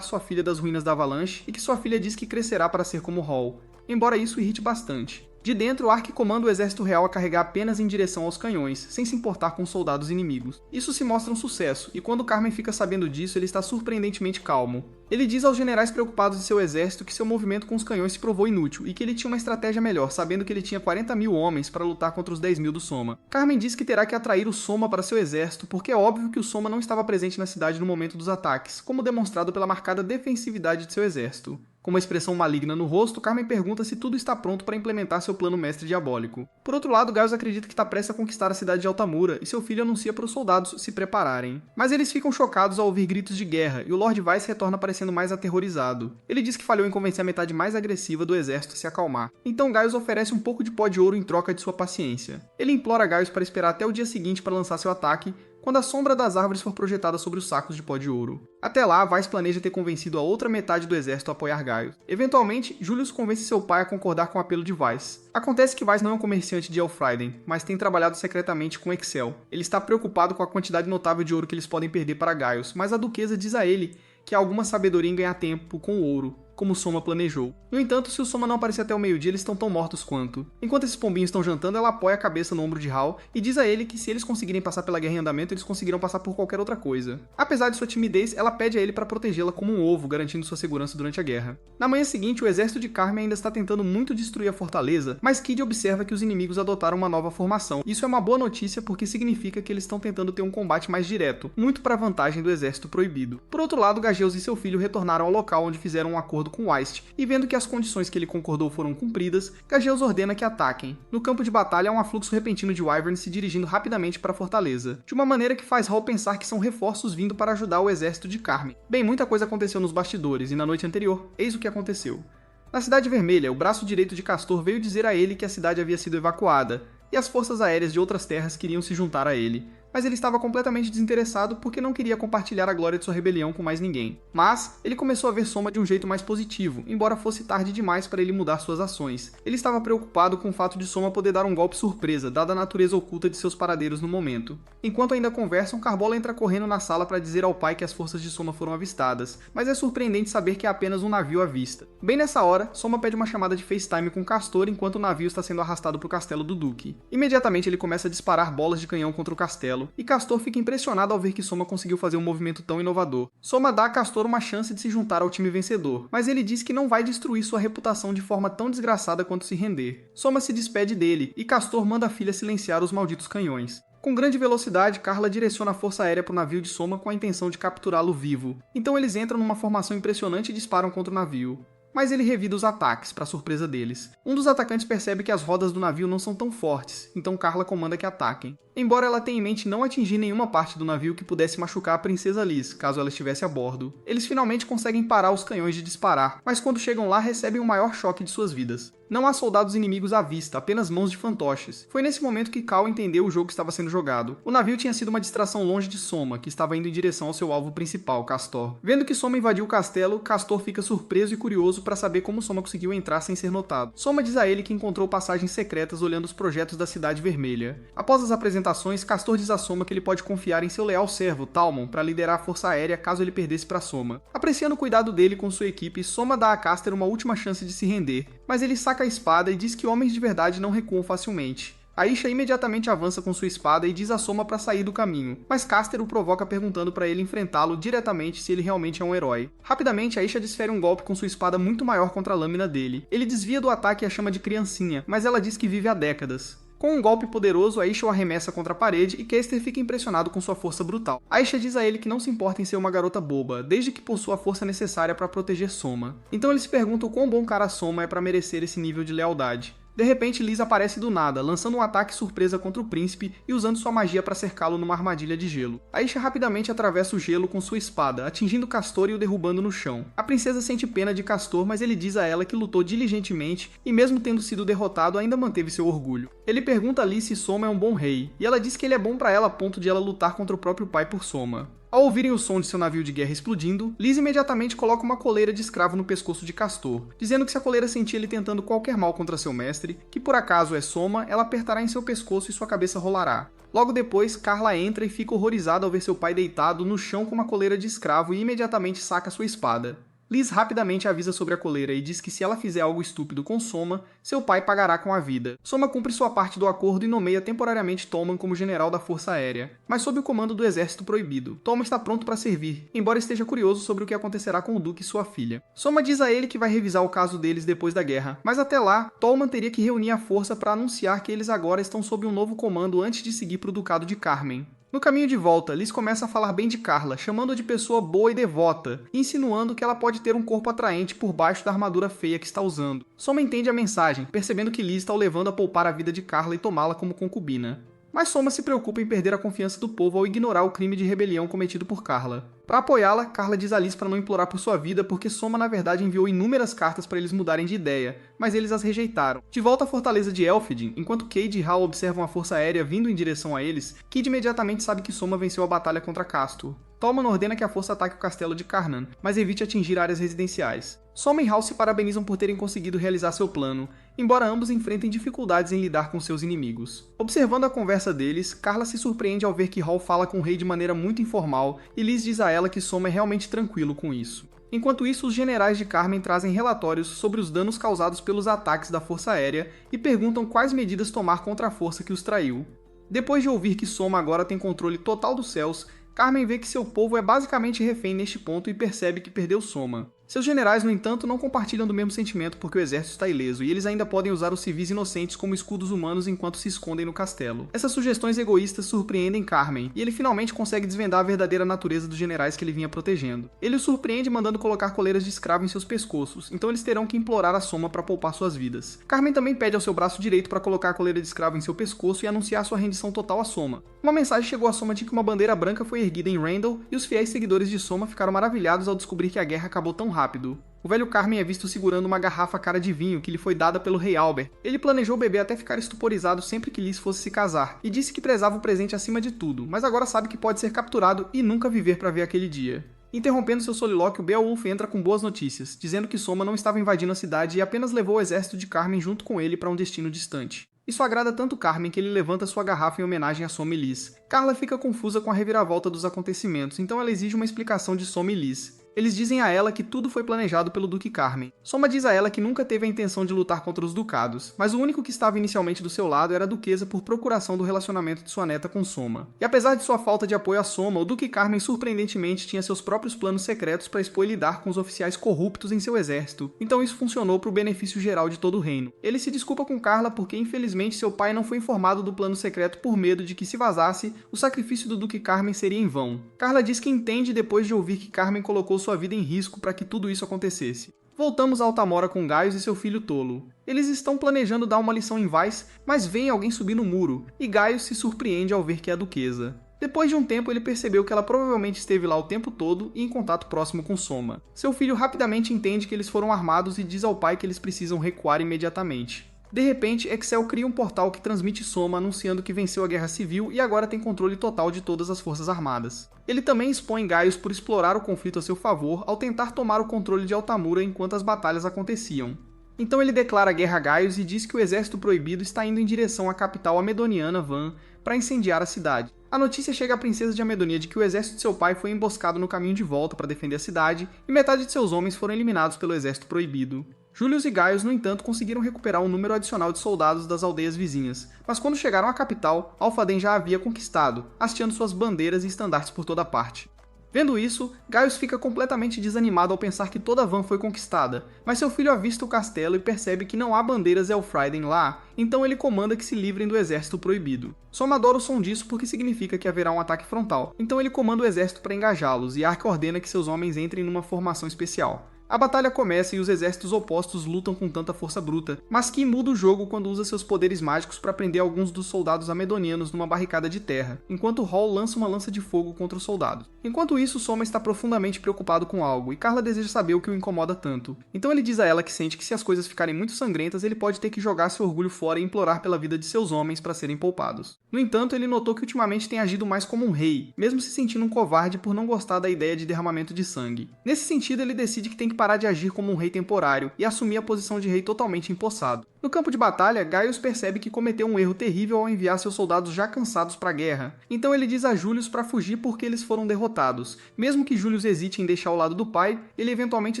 sua filha das ruínas da Avalanche e que sua filha diz que crescerá para ser como Hal, embora isso irrite bastante. De dentro, Ark comanda o exército real a carregar apenas em direção aos canhões, sem se importar com os soldados inimigos. Isso se mostra um sucesso, e quando Carmen fica sabendo disso, ele está surpreendentemente calmo. Ele diz aos generais preocupados de seu exército que seu movimento com os canhões se provou inútil, e que ele tinha uma estratégia melhor, sabendo que ele tinha 40.000 homens para lutar contra os 10.000 do Soma. Carmen diz que terá que atrair o Soma para seu exército, porque é óbvio que o Soma não estava presente na cidade no momento dos ataques, como demonstrado pela marcada defensividade de seu exército. Com uma expressão maligna no rosto, Carmen pergunta se tudo está pronto para implementar seu plano mestre diabólico. Por outro lado, Gaius acredita que está prestes a conquistar a cidade de Altamura e seu filho anuncia para os soldados se prepararem. Mas eles ficam chocados ao ouvir gritos de guerra e o Lord Weiss retorna parecendo mais aterrorizado. Ele diz que falhou em convencer a metade mais agressiva do exército a se acalmar. Então Gaius oferece um pouco de pó de ouro em troca de sua paciência. Ele implora a Gaius para esperar até o dia seguinte para lançar seu ataque, quando a sombra das árvores for projetada sobre os sacos de pó de ouro. Até lá, Weiss planeja ter convencido a outra metade do exército a apoiar Gaius. Eventualmente, Julius convence seu pai a concordar com o apelo de Weiss. Acontece que Weiss não é um comerciante de Elfriden, mas tem trabalhado secretamente com Excel. Ele está preocupado com a quantidade notável de ouro que eles podem perder para Gaius, mas a duquesa diz a ele que há alguma sabedoria em ganhar tempo com o ouro, como Soma planejou. No entanto, se o Soma não aparecer até o meio-dia, eles estão tão mortos quanto. Enquanto esses pombinhos estão jantando, ela apoia a cabeça no ombro de Hal e diz a ele que se eles conseguirem passar pela guerra em andamento, eles conseguirão passar por qualquer outra coisa. Apesar de sua timidez, ela pede a ele para protegê-la como um ovo, garantindo sua segurança durante a guerra. Na manhã seguinte, o exército de Carmen ainda está tentando muito destruir a fortaleza, mas Kid observa que os inimigos adotaram uma nova formação. Isso é uma boa notícia porque significa que eles estão tentando ter um combate mais direto, muito para a vantagem do exército proibido. Por outro lado, Gageus e seu filho retornaram ao local onde fizeram um acordo com Weist, e vendo que as condições que ele concordou foram cumpridas, Gageus ordena que ataquem. No campo de batalha há um afluxo repentino de Wyverns se dirigindo rapidamente para a fortaleza, de uma maneira que faz Hal pensar que são reforços vindo para ajudar o exército de Carmen. Bem, muita coisa aconteceu nos bastidores, e na noite anterior, eis o que aconteceu. Na Cidade Vermelha, o braço direito de Castor veio dizer a ele que a cidade havia sido evacuada, e as forças aéreas de outras terras queriam se juntar a ele. Mas ele estava completamente desinteressado porque não queria compartilhar a glória de sua rebelião com mais ninguém. Mas ele começou a ver Soma de um jeito mais positivo, embora fosse tarde demais para ele mudar suas ações. Ele estava preocupado com o fato de Soma poder dar um golpe surpresa, dada a natureza oculta de seus paradeiros no momento. Enquanto ainda conversam, Carbola entra correndo na sala para dizer ao pai que as forças de Soma foram avistadas, mas é surpreendente saber que é apenas um navio à vista. Bem nessa hora, Soma pede uma chamada de FaceTime com Castor enquanto o navio está sendo arrastado para o castelo do Duque. Imediatamente ele começa a disparar bolas de canhão contra o castelo, e Castor fica impressionado ao ver que Soma conseguiu fazer um movimento tão inovador. Soma dá a Castor uma chance de se juntar ao time vencedor, mas ele diz que não vai destruir sua reputação de forma tão desgraçada quanto se render. Soma se despede dele, e Castor manda a filha silenciar os malditos canhões. Com grande velocidade, Carla direciona a força aérea para o navio de Soma com a intenção de capturá-lo vivo. Então eles entram numa formação impressionante e disparam contra o navio. Mas ele revida os ataques, para surpresa deles. Um dos atacantes percebe que as rodas do navio não são tão fortes, então Carla comanda que ataquem. Embora ela tenha em mente não atingir nenhuma parte do navio que pudesse machucar a Princesa Liz, caso ela estivesse a bordo. Eles finalmente conseguem parar os canhões de disparar, mas quando chegam lá recebem o maior choque de suas vidas. Não há soldados inimigos à vista, apenas mãos de fantoches. Foi nesse momento que Cal entendeu o jogo que estava sendo jogado. O navio tinha sido uma distração longe de Soma, que estava indo em direção ao seu alvo principal, Castor. Vendo que Soma invadiu o castelo, Castor fica surpreso e curioso para saber como Soma conseguiu entrar sem ser notado. Soma diz a ele que encontrou passagens secretas olhando os projetos da Cidade Vermelha. Após as apresentações, Castor diz a Soma que ele pode confiar em seu leal servo, Talmon, para liderar a força aérea caso ele perdesse para Soma. Apreciando o cuidado dele com sua equipe, Soma dá a Caster uma última chance de se render, mas ele saca a espada e diz que homens de verdade não recuam facilmente. Aisha imediatamente avança com sua espada e diz a Soma para sair do caminho, mas Caster o provoca perguntando para ele enfrentá-lo diretamente se ele realmente é um herói. Rapidamente, Aisha desfere um golpe com sua espada muito maior contra a lâmina dele. Ele desvia do ataque e a chama de criancinha, mas ela diz que vive há décadas. Com um golpe poderoso, Aisha o arremessa contra a parede e Caster fica impressionado com sua força brutal. Aisha diz a ele que não se importa em ser uma garota boba, desde que possua a força necessária para proteger Soma. Então ele se pergunta o quão bom cara Soma é para merecer esse nível de lealdade. De repente, Liz aparece do nada, lançando um ataque surpresa contra o príncipe e usando sua magia para cercá-lo numa armadilha de gelo. Aisha rapidamente atravessa o gelo com sua espada, atingindo Castor e o derrubando no chão. A princesa sente pena de Castor, mas ele diz a ela que lutou diligentemente e mesmo tendo sido derrotado, ainda manteve seu orgulho. Ele pergunta a Liz se Soma é um bom rei, e ela diz que ele é bom para ela a ponto de ela lutar contra o próprio pai por Soma. Ao ouvirem o som de seu navio de guerra explodindo, Liz imediatamente coloca uma coleira de escravo no pescoço de Castor, dizendo que se a coleira sentir ele tentando qualquer mal contra seu mestre, que por acaso é Soma, ela apertará em seu pescoço e sua cabeça rolará. Logo depois, Carla entra e fica horrorizada ao ver seu pai deitado no chão com uma coleira de escravo e imediatamente saca sua espada. Liz rapidamente avisa sobre a coleira e diz que se ela fizer algo estúpido com Soma, seu pai pagará com a vida. Soma cumpre sua parte do acordo e nomeia temporariamente Tolman como general da Força Aérea, mas sob o comando do Exército Proibido. Tolman está pronto para servir, embora esteja curioso sobre o que acontecerá com o Duque e sua filha. Soma diz a ele que vai revisar o caso deles depois da guerra, mas até lá, Tolman teria que reunir a força para anunciar que eles agora estão sob um novo comando antes de seguir para o Ducado de Carmen. No caminho de volta, Liz começa a falar bem de Carla, chamando-a de pessoa boa e devota, e insinuando que ela pode ter um corpo atraente por baixo da armadura feia que está usando. Soma entende a mensagem, percebendo que Liz está o levando a poupar a vida de Carla e tomá-la como concubina. Mas Soma se preocupa em perder a confiança do povo ao ignorar o crime de rebelião cometido por Carla. Para apoiá-la, Carla diz a Liz para não implorar por sua vida porque Soma na verdade enviou inúmeras cartas para eles mudarem de ideia, mas eles as rejeitaram. De volta à fortaleza de Elfidin, enquanto Cade e Hal observam a força aérea vindo em direção a eles, Kid imediatamente sabe que Soma venceu a batalha contra Castor. Tolman ordena que a força ataque o castelo de Carnan, mas evite atingir áreas residenciais. Soma e Hal se parabenizam por terem conseguido realizar seu plano, embora ambos enfrentem dificuldades em lidar com seus inimigos. Observando a conversa deles, Carla se surpreende ao ver que Hal fala com o rei de maneira muito informal e Liz diz a ela que Soma é realmente tranquilo com isso. Enquanto isso, os generais de Carmen trazem relatórios sobre os danos causados pelos ataques da força aérea e perguntam quais medidas tomar contra a força que os traiu. Depois de ouvir que Soma agora tem controle total dos céus, Carmen vê que seu povo é basicamente refém neste ponto e percebe que perdeu Soma. Seus generais, no entanto, não compartilham do mesmo sentimento porque o exército está ileso, e eles ainda podem usar os civis inocentes como escudos humanos enquanto se escondem no castelo. Essas sugestões egoístas surpreendem Carmen, e ele finalmente consegue desvendar a verdadeira natureza dos generais que ele vinha protegendo. Ele os surpreende mandando colocar coleiras de escravo em seus pescoços, então eles terão que implorar a Soma para poupar suas vidas. Carmen também pede ao seu braço direito para colocar a coleira de escravo em seu pescoço e anunciar sua rendição total a Soma. Uma mensagem chegou a Soma de que uma bandeira branca foi erguida em Randall, e os fiéis seguidores de Soma ficaram maravilhados ao descobrir que a guerra acabou tão rápido. O velho Carmen é visto segurando uma garrafa cara de vinho que lhe foi dada pelo rei Albert. Ele planejou beber até ficar estuporizado sempre que Liz fosse se casar, e disse que prezava o presente acima de tudo, mas agora sabe que pode ser capturado e nunca viver para ver aquele dia. Interrompendo seu solilóquio, Beowulf entra com boas notícias, dizendo que Soma não estava invadindo a cidade e apenas levou o exército de Carmen junto com ele para um destino distante. Isso agrada tanto Carmen que ele levanta sua garrafa em homenagem a Soma e Liz. Carla fica confusa com a reviravolta dos acontecimentos, então ela exige uma explicação de Soma e Liz. Eles dizem a ela que tudo foi planejado pelo Duque Carmen. Soma diz a ela que nunca teve a intenção de lutar contra os ducados, mas o único que estava inicialmente do seu lado era a duquesa por procuração do relacionamento de sua neta com Soma. E apesar de sua falta de apoio a Soma, o Duque Carmen surpreendentemente tinha seus próprios planos secretos para expor e lidar com os oficiais corruptos em seu exército, então isso funcionou para o benefício geral de todo o reino. Ele se desculpa com Carla porque infelizmente seu pai não foi informado do plano secreto por medo de que se vazasse, o sacrifício do Duque Carmen seria em vão. Carla diz que entende depois de ouvir que Carmen colocou sua vida em risco para que tudo isso acontecesse. Voltamos a Altamora com Gaius e seu filho tolo. Eles estão planejando dar uma lição em Weiss, mas vem alguém subir no muro, e Gaius se surpreende ao ver que é a duquesa. Depois de um tempo, ele percebeu que ela provavelmente esteve lá o tempo todo e em contato próximo com Soma. Seu filho rapidamente entende que eles foram armados e diz ao pai que eles precisam recuar imediatamente. De repente, Excel cria um portal que transmite Soma anunciando que venceu a guerra civil e agora tem controle total de todas as forças armadas. Ele também expõe Gaius por explorar o conflito a seu favor ao tentar tomar o controle de Altamura enquanto as batalhas aconteciam. Então ele declara guerra a Gaius e diz que o exército proibido está indo em direção à capital amedoniana, Van, para incendiar a cidade. A notícia chega à princesa de Amedonia de que o exército de seu pai foi emboscado no caminho de volta para defender a cidade e metade de seus homens foram eliminados pelo exército proibido. Julius e Gaius, no entanto, conseguiram recuperar um número adicional de soldados das aldeias vizinhas, mas quando chegaram à capital, Alphaden já havia conquistado, hasteando suas bandeiras e estandartes por toda parte. Vendo isso, Gaius fica completamente desanimado ao pensar que toda Van foi conquistada, mas seu filho avista o castelo e percebe que não há bandeiras Elfriden lá, então ele comanda que se livrem do exército proibido. Soma adora o som disso porque significa que haverá um ataque frontal, então ele comanda o exército para engajá-los e Ark ordena que seus homens entrem numa formação especial. A batalha começa e os exércitos opostos lutam com tanta força bruta, mas Ki muda o jogo quando usa seus poderes mágicos para prender alguns dos soldados amedonianos numa barricada de terra, enquanto Hall lança uma lança de fogo contra os soldados. Enquanto isso, Soma está profundamente preocupado com algo, e Carla deseja saber o que o incomoda tanto. Então ele diz a ela que sente que se as coisas ficarem muito sangrentas, ele pode ter que jogar seu orgulho fora e implorar pela vida de seus homens para serem poupados. No entanto, ele notou que ultimamente tem agido mais como um rei, mesmo se sentindo um covarde por não gostar da ideia de derramamento de sangue. Nesse sentido, ele decide que tem que parar de agir como um rei temporário e assumir a posição de rei totalmente empossado. No campo de batalha, Gaius percebe que cometeu um erro terrível ao enviar seus soldados já cansados para a guerra, então ele diz a Julius para fugir porque eles foram derrotados. Mesmo que Julius hesite em deixar o lado do pai, ele eventualmente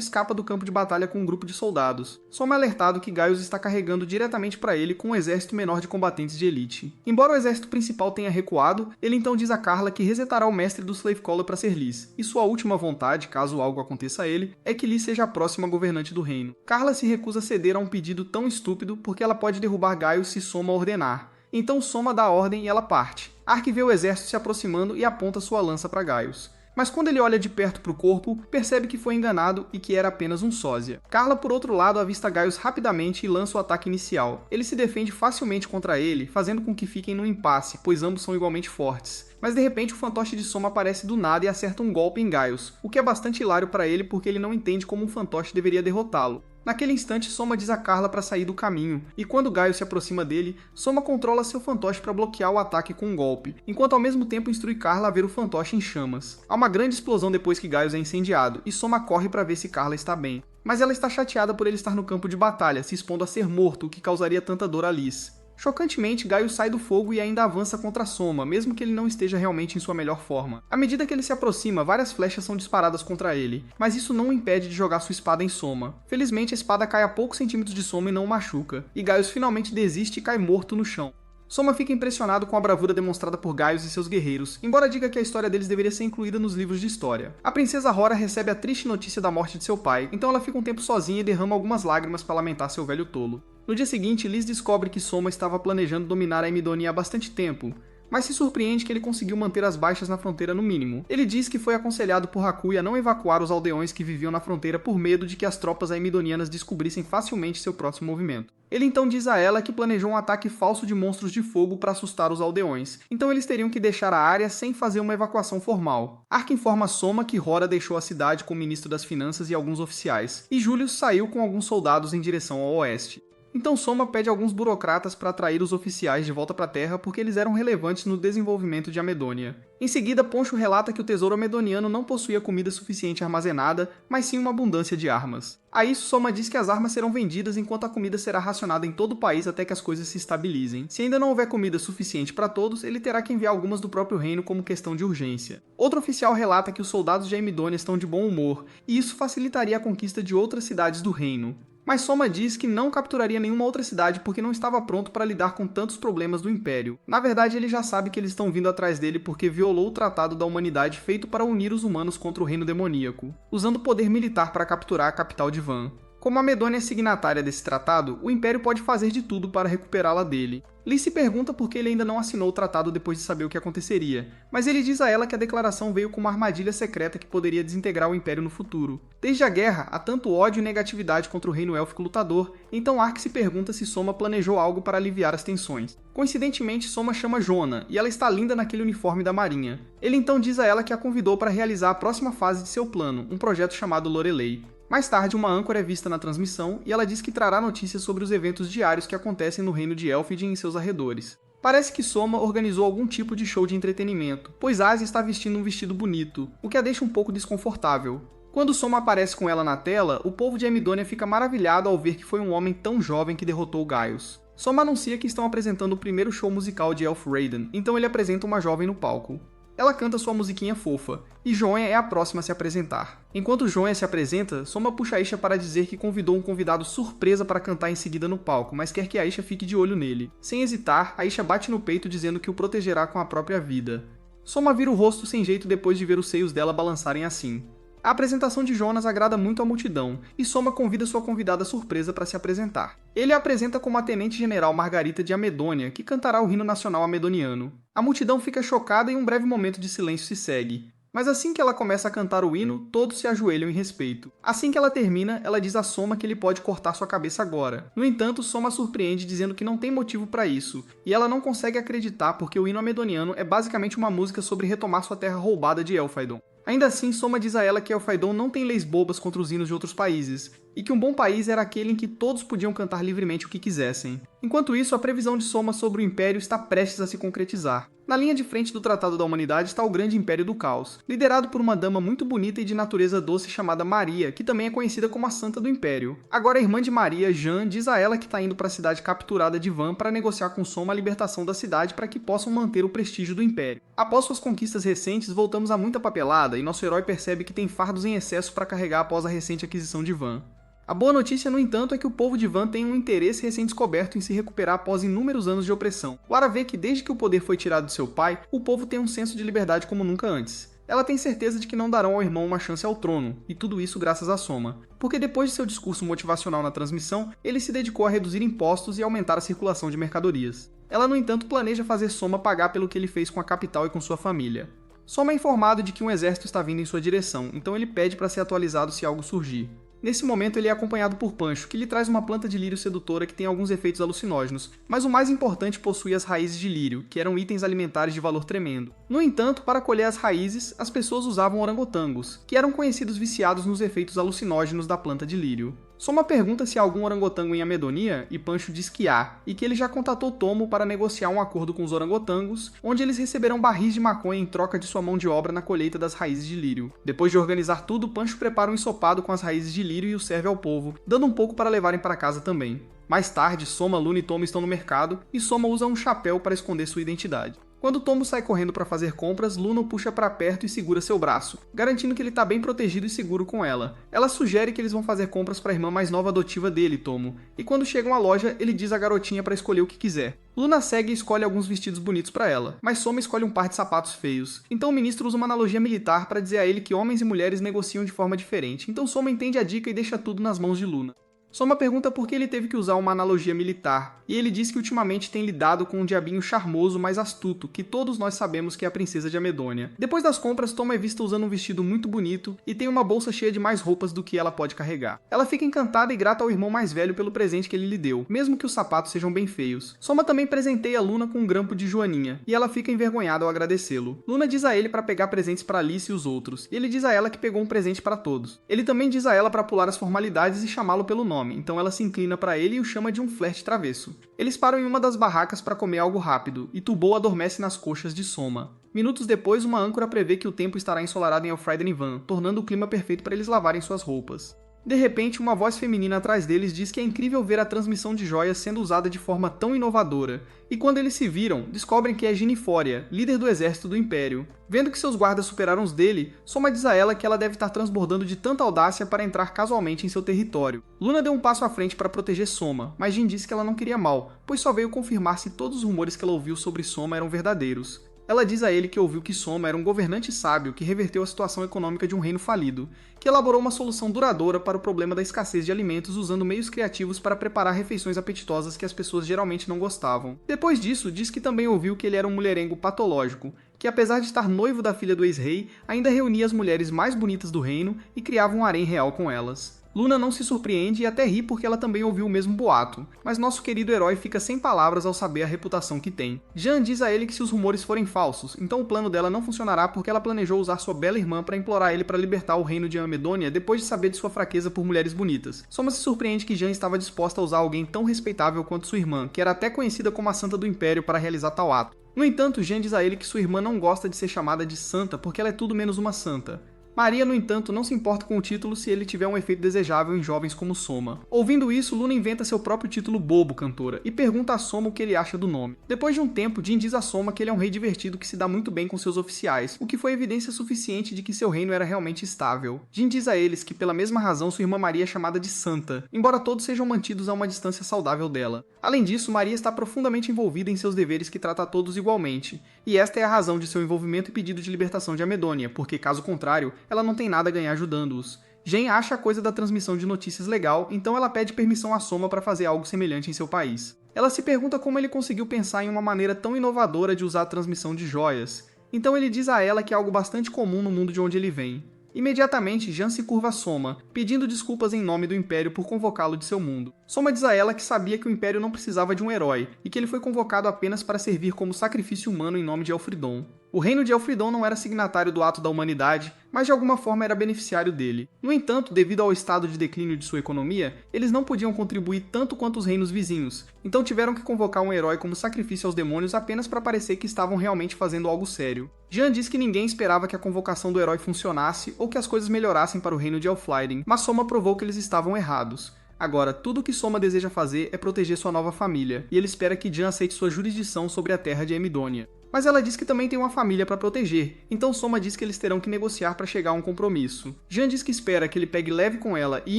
escapa do campo de batalha com um grupo de soldados. Soma é alertado que Gaius está carregando diretamente para ele com um exército menor de combatentes de elite. Embora o exército principal tenha recuado, ele então diz a Carla que resetará o mestre do Slavecaller para ser Liz, e sua última vontade, caso algo aconteça a ele, é que Liz seja a próxima governante do reino. Carla se recusa a ceder a um pedido tão estúpido porque ela pode derrubar Gaius se Soma ordenar. Então Soma dá a ordem e ela parte. Ark vê o exército se aproximando e aponta sua lança para Gaius. Mas quando ele olha de perto para o corpo, percebe que foi enganado e que era apenas um sósia. Carla, por outro lado, avista Gaius rapidamente e lança o ataque inicial. Ele se defende facilmente contra ele, fazendo com que fiquem no impasse, pois ambos são igualmente fortes. Mas de repente o fantoche de Soma aparece do nada e acerta um golpe em Gaius, o que é bastante hilário para ele porque ele não entende como um fantoche deveria derrotá-lo. Naquele instante, Soma diz a Carla para sair do caminho, e quando Gaius se aproxima dele, Soma controla seu fantoche para bloquear o ataque com um golpe, enquanto ao mesmo tempo instrui Carla a ver o fantoche em chamas. Há uma grande explosão depois que Gaius é incendiado, e Soma corre para ver se Carla está bem. Mas ela está chateada por ele estar no campo de batalha, se expondo a ser morto, o que causaria tanta dor a Liz. Chocantemente, Gaius sai do fogo e ainda avança contra Soma, mesmo que ele não esteja realmente em sua melhor forma. À medida que ele se aproxima, várias flechas são disparadas contra ele, mas isso não o impede de jogar sua espada em Soma. Felizmente, a espada cai a poucos centímetros de Soma e não o machuca, e Gaius finalmente desiste e cai morto no chão. Soma fica impressionado com a bravura demonstrada por Gaius e seus guerreiros, embora diga que a história deles deveria ser incluída nos livros de história. A princesa Hora recebe a triste notícia da morte de seu pai, então ela fica um tempo sozinha e derrama algumas lágrimas para lamentar seu velho tolo. No dia seguinte, Liz descobre que Soma estava planejando dominar a Emidonia há bastante tempo, mas se surpreende que ele conseguiu manter as baixas na fronteira no mínimo. Ele diz que foi aconselhado por Hakuy a não evacuar os aldeões que viviam na fronteira por medo de que as tropas aemidonianas descobrissem facilmente seu próximo movimento. Ele então diz a ela que planejou um ataque falso de monstros de fogo para assustar os aldeões, então eles teriam que deixar a área sem fazer uma evacuação formal. Ark informa Soma que Hora deixou a cidade com o ministro das finanças e alguns oficiais, e Julius saiu com alguns soldados em direção ao oeste. Então Soma pede a alguns burocratas para atrair os oficiais de volta para a Terra porque eles eram relevantes no desenvolvimento de Amedônia. Em seguida, Poncho relata que o tesouro amedoniano não possuía comida suficiente armazenada, mas sim uma abundância de armas. A isso, Soma diz que as armas serão vendidas enquanto a comida será racionada em todo o país até que as coisas se estabilizem. Se ainda não houver comida suficiente para todos, ele terá que enviar algumas do próprio reino como questão de urgência. Outro oficial relata que os soldados de Amedônia estão de bom humor, e isso facilitaria a conquista de outras cidades do reino. Mas Soma diz que não capturaria nenhuma outra cidade porque não estava pronto para lidar com tantos problemas do Império. Na verdade, ele já sabe que eles estão vindo atrás dele porque violou o Tratado da Humanidade feito para unir os humanos contra o Reino Demoníaco, usando poder militar para capturar a capital de Van. Como a Amedônia é signatária desse tratado, o Império pode fazer de tudo para recuperá-la dele. Liz se pergunta por que ele ainda não assinou o tratado depois de saber o que aconteceria, mas ele diz a ela que a declaração veio com uma armadilha secreta que poderia desintegrar o Império no futuro. Desde a guerra, há tanto ódio e negatividade contra o reino élfico lutador, então Ark se pergunta se Soma planejou algo para aliviar as tensões. Coincidentemente, Soma chama Jona, e ela está linda naquele uniforme da marinha. Ele então diz a ela que a convidou para realizar a próxima fase de seu plano, um projeto chamado Lorelei. Mais tarde, uma âncora é vista na transmissão e ela diz que trará notícias sobre os eventos diários que acontecem no reino de Elfid e em seus arredores. Parece que Soma organizou algum tipo de show de entretenimento, pois Asi está vestindo um vestido bonito, o que a deixa um pouco desconfortável. Quando Soma aparece com ela na tela, o povo de Amedônia fica maravilhado ao ver que foi um homem tão jovem que derrotou Gaius. Soma anuncia que estão apresentando o primeiro show musical de Elf Raiden, então ele apresenta uma jovem no palco. Ela canta sua musiquinha fofa, e Jonya é a próxima a se apresentar. Enquanto Jonya se apresenta, Soma puxa Aisha para dizer que convidou um convidado surpresa para cantar em seguida no palco, mas quer que Aisha fique de olho nele. Sem hesitar, Aisha bate no peito dizendo que o protegerá com a própria vida. Soma vira o rosto sem jeito depois de ver os seios dela balançarem assim. A apresentação de Jonas agrada muito à multidão, e Soma convida sua convidada surpresa para se apresentar. Ele a apresenta como a tenente-general Margarita de Amedônia, que cantará o hino nacional amedoniano. A multidão fica chocada e um breve momento de silêncio se segue. Mas assim que ela começa a cantar o hino, todos se ajoelham em respeito. Assim que ela termina, ela diz a Soma que ele pode cortar sua cabeça agora. No entanto, Soma surpreende dizendo que não tem motivo para isso, e ela não consegue acreditar porque o hino amedoniano é basicamente uma música sobre retomar sua terra roubada de Elphaidon. Ainda assim, Soma diz a ela que Elphaidon não tem leis bobas contra os hinos de outros países, e que um bom país era aquele em que todos podiam cantar livremente o que quisessem. Enquanto isso, a previsão de Soma sobre o Império está prestes a se concretizar. Na linha de frente do Tratado da Humanidade está o Grande Império do Caos, liderado por uma dama muito bonita e de natureza doce chamada Maria, que também é conhecida como a Santa do Império. Agora a irmã de Maria, Jean, diz a ela que está indo para a cidade capturada de Van para negociar com Soma a libertação da cidade para que possam manter o prestígio do Império. Após suas conquistas recentes, voltamos a muita papelada e nosso herói percebe que tem fardos em excesso para carregar após a recente aquisição de Van. A boa notícia, no entanto, é que o povo de Van tem um interesse recém-descoberto em se recuperar após inúmeros anos de opressão. Lara vê que desde que o poder foi tirado de seu pai, o povo tem um senso de liberdade como nunca antes. Ela tem certeza de que não darão ao irmão uma chance ao trono, e tudo isso graças a Soma. Porque depois de seu discurso motivacional na transmissão, ele se dedicou a reduzir impostos e aumentar a circulação de mercadorias. Ela, no entanto, planeja fazer Soma pagar pelo que ele fez com a capital e com sua família. Soma é informado de que um exército está vindo em sua direção, então ele pede para ser atualizado se algo surgir. Nesse momento ele é acompanhado por Pancho, que lhe traz uma planta de lírio sedutora que tem alguns efeitos alucinógenos, mas o mais importante possui as raízes de lírio, que eram itens alimentares de valor tremendo. No entanto, para colher as raízes, as pessoas usavam orangotangos, que eram conhecidos viciados nos efeitos alucinógenos da planta de lírio. Soma pergunta se há algum orangotango em Amedonia, e Pancho diz que há, e que ele já contatou Tomo para negociar um acordo com os orangotangos, onde eles receberão barris de maconha em troca de sua mão de obra na colheita das raízes de lírio. Depois de organizar tudo, Pancho prepara um ensopado com as raízes de lírio e o serve ao povo, dando um pouco para levarem para casa também. Mais tarde, Soma, Luna e Tomo estão no mercado, e Soma usa um chapéu para esconder sua identidade. Quando Tomo sai correndo para fazer compras, Luna o puxa para perto e segura seu braço, garantindo que ele está bem protegido e seguro com ela. Ela sugere que eles vão fazer compras para a irmã mais nova adotiva dele, Tomo, e quando chegam à loja, ele diz à garotinha para escolher o que quiser. Luna segue e escolhe alguns vestidos bonitos para ela, mas Soma escolhe um par de sapatos feios. Então o ministro usa uma analogia militar para dizer a ele que homens e mulheres negociam de forma diferente, então Soma entende a dica e deixa tudo nas mãos de Luna. Soma pergunta por que ele teve que usar uma analogia militar, e ele diz que ultimamente tem lidado com um diabinho charmoso, mas astuto, que todos nós sabemos que é a princesa de Amedônia. Depois das compras, Toma é vista usando um vestido muito bonito e tem uma bolsa cheia de mais roupas do que ela pode carregar. Ela fica encantada e grata ao irmão mais velho pelo presente que ele lhe deu, mesmo que os sapatos sejam bem feios. Soma também presenteia Luna com um grampo de joaninha, e ela fica envergonhada ao agradecê-lo. Luna diz a ele para pegar presentes para Alice e os outros, e ele diz a ela que pegou um presente para todos. Ele também diz a ela para pular as formalidades e chamá-lo pelo nome, então ela se inclina para ele e o chama de um flerte travesso. Eles param em uma das barracas para comer algo rápido, e Tubou adormece nas coxas de Soma. Minutos depois, uma âncora prevê que o tempo estará ensolarado em Elfrieden Van, tornando o clima perfeito para eles lavarem suas roupas. De repente, uma voz feminina atrás deles diz que é incrível ver a transmissão de joias sendo usada de forma tão inovadora, e quando eles se viram, descobrem que é Ginifória, líder do exército do Império. Vendo que seus guardas superaram os dele, Soma diz a ela que ela deve estar transbordando de tanta audácia para entrar casualmente em seu território. Luna deu um passo à frente para proteger Soma, mas Jin disse que ela não queria mal, pois só veio confirmar se todos os rumores que ela ouviu sobre Soma eram verdadeiros. Ela diz a ele que ouviu que Soma era um governante sábio que reverteu a situação econômica de um reino falido, que elaborou uma solução duradoura para o problema da escassez de alimentos usando meios criativos para preparar refeições apetitosas que as pessoas geralmente não gostavam. Depois disso, diz que também ouviu que ele era um mulherengo patológico, que apesar de estar noivo da filha do ex-rei, ainda reunia as mulheres mais bonitas do reino e criava um harém real com elas. Luna não se surpreende e até ri porque ela também ouviu o mesmo boato, mas nosso querido herói fica sem palavras ao saber a reputação que tem. Jean diz a ele que se os rumores forem falsos, então o plano dela não funcionará porque ela planejou usar sua bela irmã para implorar ele para libertar o reino de Amedônia depois de saber de sua fraqueza por mulheres bonitas. Soma se surpreende que Jean estava disposta a usar alguém tão respeitável quanto sua irmã, que era até conhecida como a Santa do Império, para realizar tal ato. No entanto, Jean diz a ele que sua irmã não gosta de ser chamada de santa porque ela é tudo menos uma santa. Maria, no entanto, não se importa com o título se ele tiver um efeito desejável em jovens como Soma. Ouvindo isso, Luna inventa seu próprio título bobo, cantora, e pergunta a Soma o que ele acha do nome. Depois de um tempo, Jin diz a Soma que ele é um rei divertido que se dá muito bem com seus oficiais, o que foi evidência suficiente de que seu reino era realmente estável. Jin diz a eles que, pela mesma razão, sua irmã Maria é chamada de Santa, embora todos sejam mantidos a uma distância saudável dela. Além disso, Maria está profundamente envolvida em seus deveres que trata a todos igualmente, e esta é a razão de seu envolvimento e pedido de libertação de Amedônia, porque, caso contrário, ela não tem nada a ganhar ajudando-os. Jen acha a coisa da transmissão de notícias legal, então ela pede permissão a Soma para fazer algo semelhante em seu país. Ela se pergunta como ele conseguiu pensar em uma maneira tão inovadora de usar a transmissão de joias, então ele diz a ela que é algo bastante comum no mundo de onde ele vem. Imediatamente, Jean se curva a Soma, pedindo desculpas em nome do Império por convocá-lo de seu mundo. Soma diz a ela que sabia que o Império não precisava de um herói, e que ele foi convocado apenas para servir como sacrifício humano em nome de Elfridon. O reino de Elfridon não era signatário do ato da humanidade, mas de alguma forma era beneficiário dele. No entanto, devido ao estado de declínio de sua economia, eles não podiam contribuir tanto quanto os reinos vizinhos, então tiveram que convocar um herói como sacrifício aos demônios apenas para parecer que estavam realmente fazendo algo sério. Jean diz que ninguém esperava que a convocação do herói funcionasse ou que as coisas melhorassem para o reino de Elfrieden, mas Soma provou que eles estavam errados. Agora, tudo o que Soma deseja fazer é proteger sua nova família, e ele espera que Jean aceite sua jurisdição sobre a terra de Amedônia. Mas ela diz que também tem uma família para proteger, então Soma diz que eles terão que negociar para chegar a um compromisso. Jean diz que espera que ele pegue leve com ela e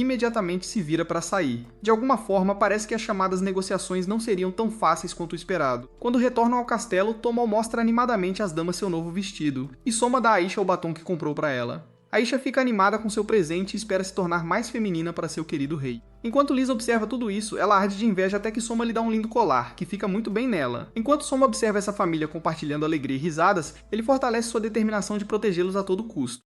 imediatamente se vira para sair. De alguma forma, parece que as chamadas negociações não seriam tão fáceis quanto o esperado. Quando retornam ao castelo, Tomo mostra animadamente às damas seu novo vestido, e Soma dá a Aisha o batom que comprou para ela. Aisha fica animada com seu presente e espera se tornar mais feminina para seu querido rei. Enquanto Lisa observa tudo isso, ela arde de inveja até que Soma lhe dá um lindo colar, que fica muito bem nela. Enquanto Soma observa essa família compartilhando alegria e risadas, ele fortalece sua determinação de protegê-los a todo custo.